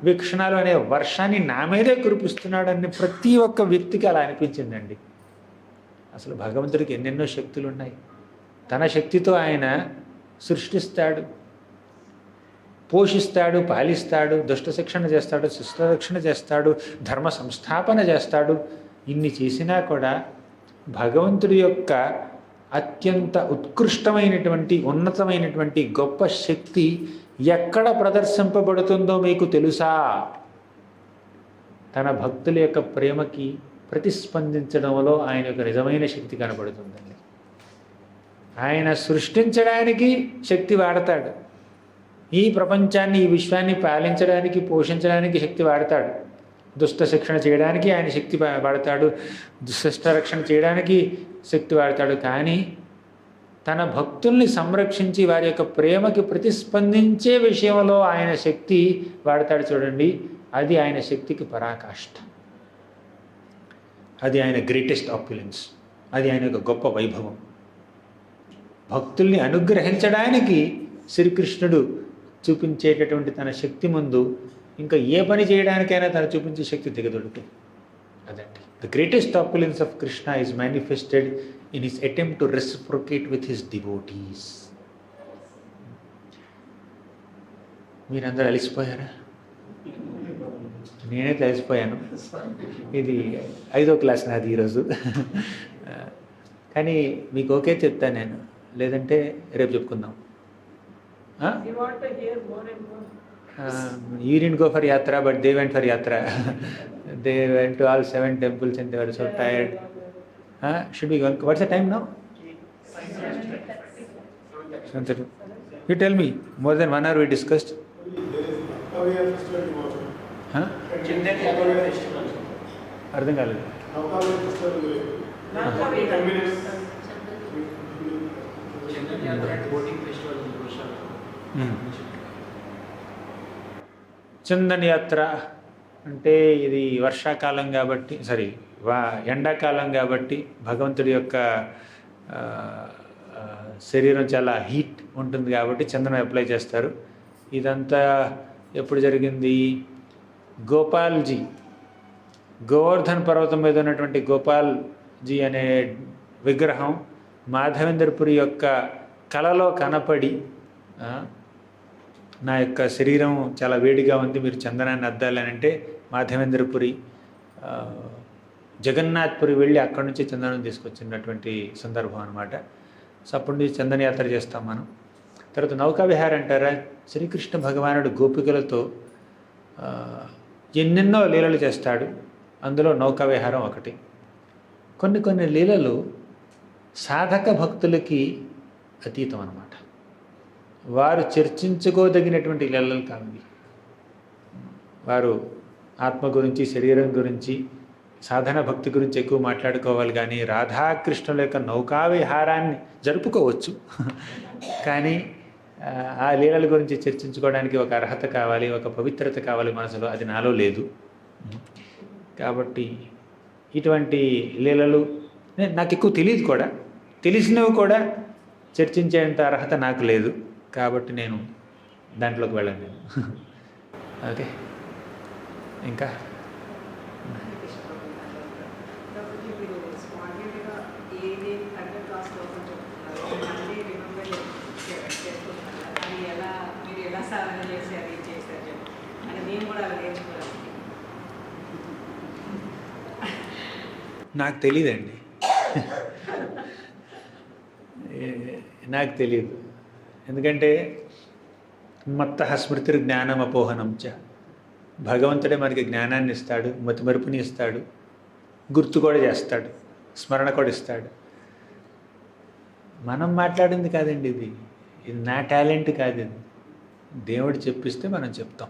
వీక్షణాలు అనే వర్షాన్ని నా మీదే కురిపిస్తున్నాడు అని ప్రతి ఒక్క వ్యక్తికి అలా అనిపించిందండి. అసలు భగవంతుడికి ఎన్నెన్నో శక్తులు ఉన్నాయి. తన శక్తితో ఆయన సృష్టిస్తాడు, పోషిస్తాడు, పాలిస్తాడు, దుష్ట శిక్షణ చేస్తాడు, శిష్ట రక్షణ చేస్తాడు, ధర్మ సంస్థాపన చేస్తాడు. ఇన్ని చేసినా కూడా భగవంతుడి యొక్క అత్యంత ఉత్కృష్టమైనటువంటి ఉన్నతమైనటువంటి గొప్ప శక్తి ఎక్కడ ప్రదర్శింపబడుతుందో మీకు తెలుసా? తన భక్తుల యొక్క ప్రేమకి ప్రతిస్పందించడంలో ఆయన యొక్క నిజమైన శక్తి కనబడుతుందండి. ఆయన సృష్టించడానికి శక్తి వాడతాడు, ఈ ప్రపంచాన్ని, ఈ విశ్వాన్ని పాలించడానికి, పోషించడానికి శక్తి వాడతాడు, దుష్ట శిక్షణ చేయడానికి ఆయన శక్తి వాడతాడు, దుష్ట రక్షణ చేయడానికి శక్తి వాడతాడు. కానీ తన భక్తుల్ని సంరక్షించి వారి యొక్క ప్రేమకి ప్రతిస్పందించే విషయంలో ఆయన శక్తి వాడతాడు. చూడండి, అది ఆయన శక్తికి పరాకాష్ఠ, అది ఆయన గ్రేటెస్ట్ ఆప్యులెన్స్, అది ఆయన యొక్క గొప్ప వైభవం. భక్తుల్ని అనుగ్రహించడానికి శ్రీకృష్ణుడు చూపించేటటువంటి తన శక్తి ముందు ఇంకా ఏ పని చేయడానికైనా తను చూపించే శక్తి దిగదొడుకు. అదండి, the greatest opulence of Krishna is manifested in his attempt to reciprocate with his devotees. మీరందరూ అలిసిపోయారా? నేనైతే అలిసిపోయాను. ఇది 5వ క్లాస్ నాది ఈరోజు. కానీ మీకు ఓకే చెప్తాను నేను, లేదంటే రేపు చెప్పుకుందాం. You didn't go for yatra, but they went for yatra. They went to all 7 temples and they were so tired. Should we go? What's the time now? 7:30. You tell me. More than 1 hour we discussed. అర్థం కాలేదు. చందన్ యాత్ర అంటే ఇది వర్షాకాలం కాబట్టి, ఎండాకాలం కాబట్టి భగవంతుడి యొక్క శరీరం చాలా హీట్ ఉంటుంది కాబట్టి చందనం అప్లై చేస్తారు. ఇదంతా ఎప్పుడు జరిగింది? గోపాల్జీ, గోవర్ధన్ పర్వతం మీద ఉన్నటువంటి గోపాల్జీ అనే విగ్రహం మాధవేంద్రపురి యొక్క కలలో కనపడి, నా యొక్క శరీరం చాలా వేడిగా ఉంది, మీరు చందనాన్ని అద్దాలని అంటే మాధవేంద్రపురి జగన్నాథ్పురి వెళ్ళి అక్కడి నుంచి చందనం తీసుకొచ్చినటువంటి సందర్భం అనమాట. సో అప్పటి నుంచి చందన యాత్ర చేస్తాం మనం. తర్వాత నౌకా విహారం అంటారా, శ్రీకృష్ణ భగవానుడు గోపికలతో ఎన్నెన్నో లీలలు చేస్తాడు, అందులో నౌకా విహారం ఒకటి. కొన్ని లీలలు సాధక భక్తులకి అతీతం అన్నమాట. వారు చర్చించుకోదగినటువంటి లీలలు కావి. వారు ఆత్మ గురించి, శరీరం గురించి, సాధన భక్తి గురించి ఎక్కువ మాట్లాడుకోవాలి. కానీ రాధాకృష్ణుల యొక్క నౌకా విహారాన్ని జరుపుకోవచ్చు, కానీ ఆ లీలల గురించి చర్చించుకోవడానికి ఒక అర్హత కావాలి, ఒక పవిత్రత కావాలి మనసులో. అది నాలో లేదు. కాబట్టి ఇటువంటి లీలలు నాకు ఎక్కువ తెలియదు కూడా, తెలిసినవి కూడా చర్చించేంత అర్హత నాకు లేదు. కాబట్టి నేను దాంట్లోకి వెళ్ళను నేను. ఓకే, ఇంకా నాకు తెలియదండి. నాకు తెలియదు. ఎందుకంటే మత్తః స్మృతిర్ జ్ఞానం అపోహనం చ. భగవంతుడే మనకి జ్ఞానాన్ని ఇస్తాడు, మతిమరుపుని ఇస్తాడు, గుర్తు కూడా చేస్తాడు, స్మరణ కూడా ఇస్తాడు. మనం మాట్లాడింది కాదండి ఇది. ఇది నా టాలెంట్ కాదు. ఇది దేవుడు చెప్పిస్తే మనం చెప్తాం.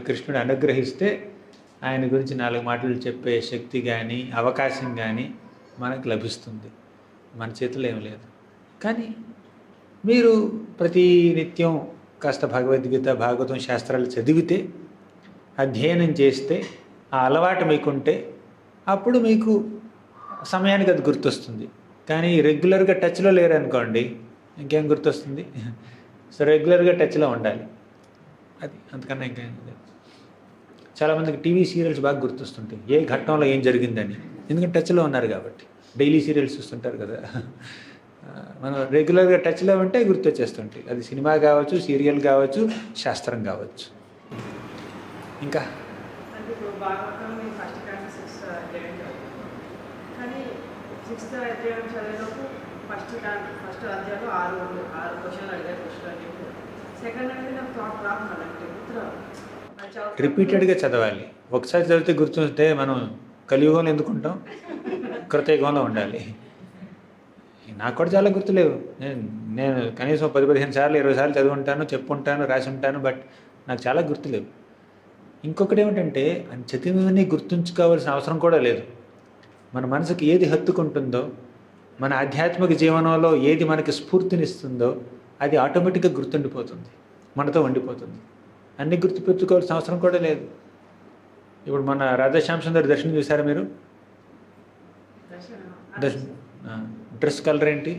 కృష్ణుడు అనుగ్రహిస్తే ఆయన గురించి 4 మాటలు చెప్పే శక్తి కానీ అవకాశం కానీ మనకు లభిస్తుంది. మన చేతిలో ఏం లేదు. కానీ మీరు ప్రతి నిత్యం కాస్త భగవద్గీత, భాగవతం, శాస్త్రాలు చదివితే, అధ్యయనం చేస్తే, ఆ అలవాటు మీకుంటే అప్పుడు మీకు సమయానికి అది గుర్తొస్తుంది. కానీ రెగ్యులర్గా టచ్లో లేరనుకోండి, ఇంకేం గుర్తొస్తుంది? సో రెగ్యులర్గా టచ్లో ఉండాలి. అది అంతకన్నా ఇంకేం లేదు. చాలామందికి టీవీ సీరియల్స్ బాగా గుర్తొస్తుంటాయి, ఏ ఘట్టంలో ఏం జరిగిందని. ఎందుకంటే టచ్లో ఉన్నారు కాబట్టి. డైలీ సీరియల్స్ చూస్తుంటారు కదా. మనం రెగ్యులర్గా టచ్లో ఉంటే గుర్తొచ్చేస్తుంటాయి. అది సినిమా కావచ్చు, సీరియల్ కావచ్చు, శాస్త్రం కావచ్చు. ఇంకా రిపీటెడ్గా చదవాలి. ఒకసారి చదివితే గుర్తుంటే మనం కలియుగంలో ఎందుకుంటాం, కృతయుగంలో ఉండాలి. నాకు కూడా చాలా గుర్తులేవు. నేను కనీసం 10-15 సార్లు 20 సార్లు చదువుంటాను, చెప్పుంటాను, రాసి ఉంటాను. బట్ నాకు చాలా గుర్తులేవు. ఇంకొకటి ఏమిటంటే చదివినవన్నీ గుర్తుంచుకోవాల్సిన అవసరం కూడా లేదు. మన మనసుకి ఏది హత్తుకుంటుందో, మన ఆధ్యాత్మిక జీవనంలో ఏది మనకి స్ఫూర్తినిస్తుందో అది ఆటోమేటిక్గా గుర్తుండిపోతుంది, మనతో ఉండిపోతుంది. అన్నీ గుర్తుపెట్టుకోవాల్సిన అవసరం కూడా లేదు. ఇప్పుడు మన రాధాశ్యామ్ సుందర్ దర్శనం చూసారా మీరు? డ్రెస్ కలర్ ఏంటి?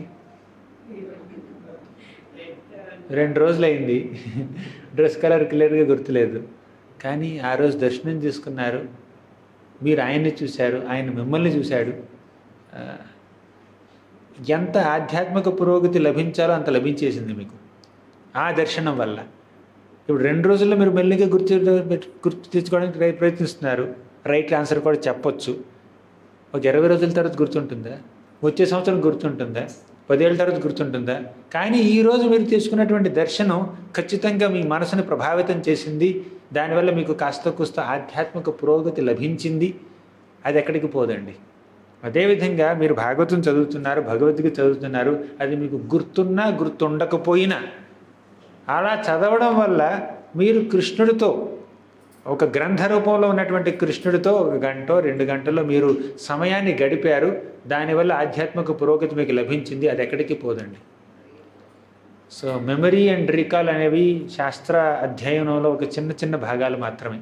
2 రోజులు అయింది. డ్రెస్ కలర్ క్లియర్గా గుర్తులేదు. కానీ ఆ రోజు దర్శనం చేసుకున్నారు, మీరు ఆయన్ని చూశారు, ఆయన మిమ్మల్ని చూశాడు. ఎంత ఆధ్యాత్మిక పురోగతి లభించాలో అంత లభించేసింది మీకు ఆ దర్శనం వల్ల. ఇప్పుడు 2 రోజుల్లో మీరు మెల్లిగా గుర్తు తెచ్చుకోవడానికి ప్రయత్నిస్తున్నారు. రైట్ ఆన్సర్ కూడా చెప్పొచ్చు. ఒక 20 రోజుల తర్వాత గుర్తుంటుందా? వచ్చే సంవత్సరం గుర్తుంటుందా? 10 ఏళ్ళ తర్వాత గుర్తుంటుందా? కానీ ఈరోజు మీరు తీసుకున్నటువంటి దర్శనం ఖచ్చితంగా మీ మనసుని ప్రభావితం చేసింది. దానివల్ల మీకు కాస్త కూస్త ఆధ్యాత్మిక పురోగతి లభించింది. అది ఎక్కడికి పోదండి. అదేవిధంగా మీరు భాగవతం చదువుతున్నారు, భగవద్గీత చదువుతున్నారు, అది మీకు గుర్తున్నా గుర్తుండకపోయినా అలా చదవడం వల్ల మీరు కృష్ణుడితో, ఒక గ్రంథ రూపంలో ఉన్నటువంటి కృష్ణుడితో 1 గంట 2 గంటల్లో మీరు సమయాన్ని గడిపారు. దానివల్ల ఆధ్యాత్మిక పురోగతి మీకు లభించింది. అది ఎక్కడికి పోదండి. సో మెమరీ అండ్ రీకాల్ అనేవి శాస్త్ర అధ్యయనంలో ఒక చిన్న చిన్న భాగాలు మాత్రమే.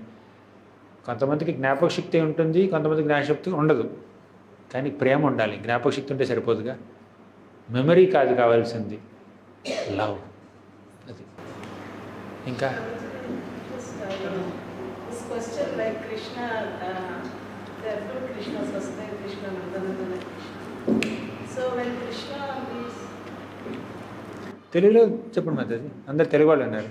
కొంతమందికి జ్ఞాపక శక్తి ఉంటుంది, కొంతమందికి జ్ఞాపకశక్తి ఉండదు. కానీ ప్రేమ ఉండాలి. జ్ఞాపక శక్తి ఉంటే సరిపోదుగా. మెమరీ కాదు కావాల్సింది, లవ్. అది ఇంకా తెలుగులో చెప్పండి మాతాజీ, అందరు తెలుగు వాళ్ళు ఉన్నారు.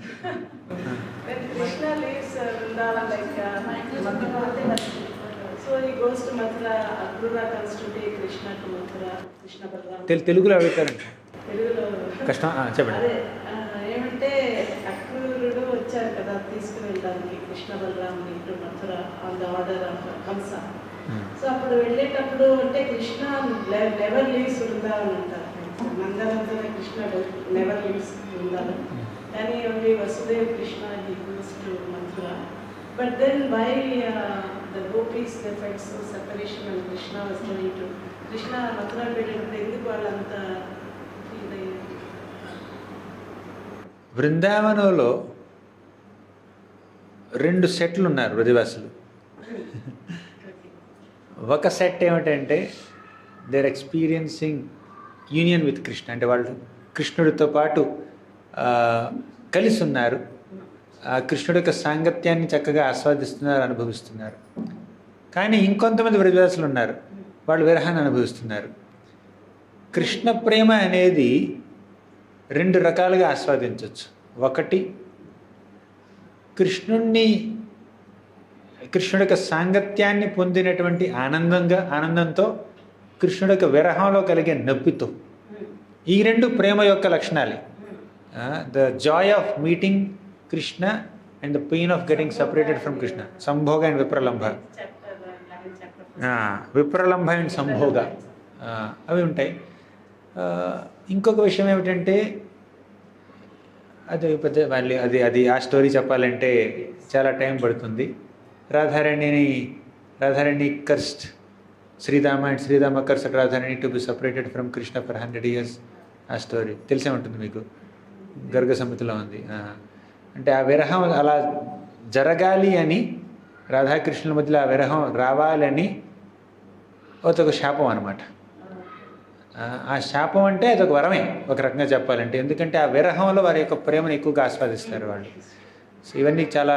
తెలుగులో అడుగుతారండి, కష్టం. చెప్పండి.
ఏమంటే అక్రూరుడు వచ్చారు కదా తీసుకుని వెళ్ళడానికి కృష్ణ బలరాముని Mathura on the order of Kamsa. So అప్పుడు వెళ్ళేటప్పుడు అంటే కృష్ణ నెవర్ లీవ్స్ వృందావన్ అంటారు. నందనందన కృష్ణ నెవర్ లీవ్స్ వృందావన్, కానీ only Vasudev Krishna he goes to Mathura. But then why the gopis they felt so separation and Krishna was going to Krishna Mathura వెళ్ళినప్పుడు ఎందుకు వాళ్ళంతా ఫీల్ అయ్యారు?
బృందావనంలో 2 సెట్లు ఉన్నారు బ్రజవాసులు. ఒక సెట్ ఏమిటంటే they are experiencing union with Krishna, అంటే వాళ్ళు కృష్ణుడితో పాటు కలిసి ఉన్నారు. కృష్ణుడి యొక్క సాంగత్యాన్ని చక్కగా ఆస్వాదిస్తున్నారు, అనుభవిస్తున్నారు. కానీ ఇంకొంతమంది బ్రజవాసులు ఉన్నారు, వాళ్ళు విరహాన్ని అనుభవిస్తున్నారు. కృష్ణ ప్రేమ అనేది 2 రకాలుగా ఆస్వాదించవచ్చు. ఒకటి కృష్ణుడి యొక్క సాంగత్యాన్ని పొందినటువంటి ఆనందంతో కృష్ణుడి యొక్క విరహంలో కలిగే నొప్పితో. ఈ 2 ప్రేమ యొక్క లక్షణాలే. The joy of meeting Krishna and the pain of getting separated from Krishna. సంభోగ అండ్ విప్రలంభ, విప్రలంభ అండ్ సంభోగ అవి ఉంటాయి. ఇంకొక విషయం ఏమిటంటే అది పెద్ద మళ్ళీ అది ఆ స్టోరీ చెప్పాలంటే చాలా టైం పడుతుంది. Radharani cursed Shrirama and Shrirama cursed Radharani to be separated from Krishna for 100 years. ఆ స్టోరీ తెలిసే ఉంటుంది మీకు, గర్గ సమితిలో ఉంది. అంటే ఆ విరహం అలా జరగాలి అని, రాధాకృష్ణుల మధ్యలో ఆ విరహం రావాలని అదొక శాపం అనమాట. ఆ శాపం అంటే అదొక వరమే ఒక రకంగా చెప్పాలంటే, ఎందుకంటే ఆ విరహంలో వారి యొక్క ప్రేమను ఎక్కువగా ఆస్వాదిస్తారు వాళ్ళు. సో ఇవన్నీ చాలా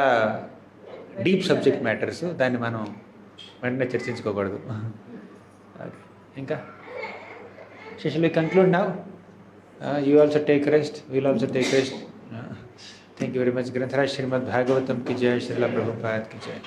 డీప్ సబ్జెక్ట్ మ్యాటర్స్, దాన్ని మనం వెంటనే చర్చించుకోకూడదు. ఇంకా shall we conclude now? You also take rest, we'll also take rest. Thank you very much. Granthara Srimad Bhagavatam ki jai, Srila Prabhupada ki jai.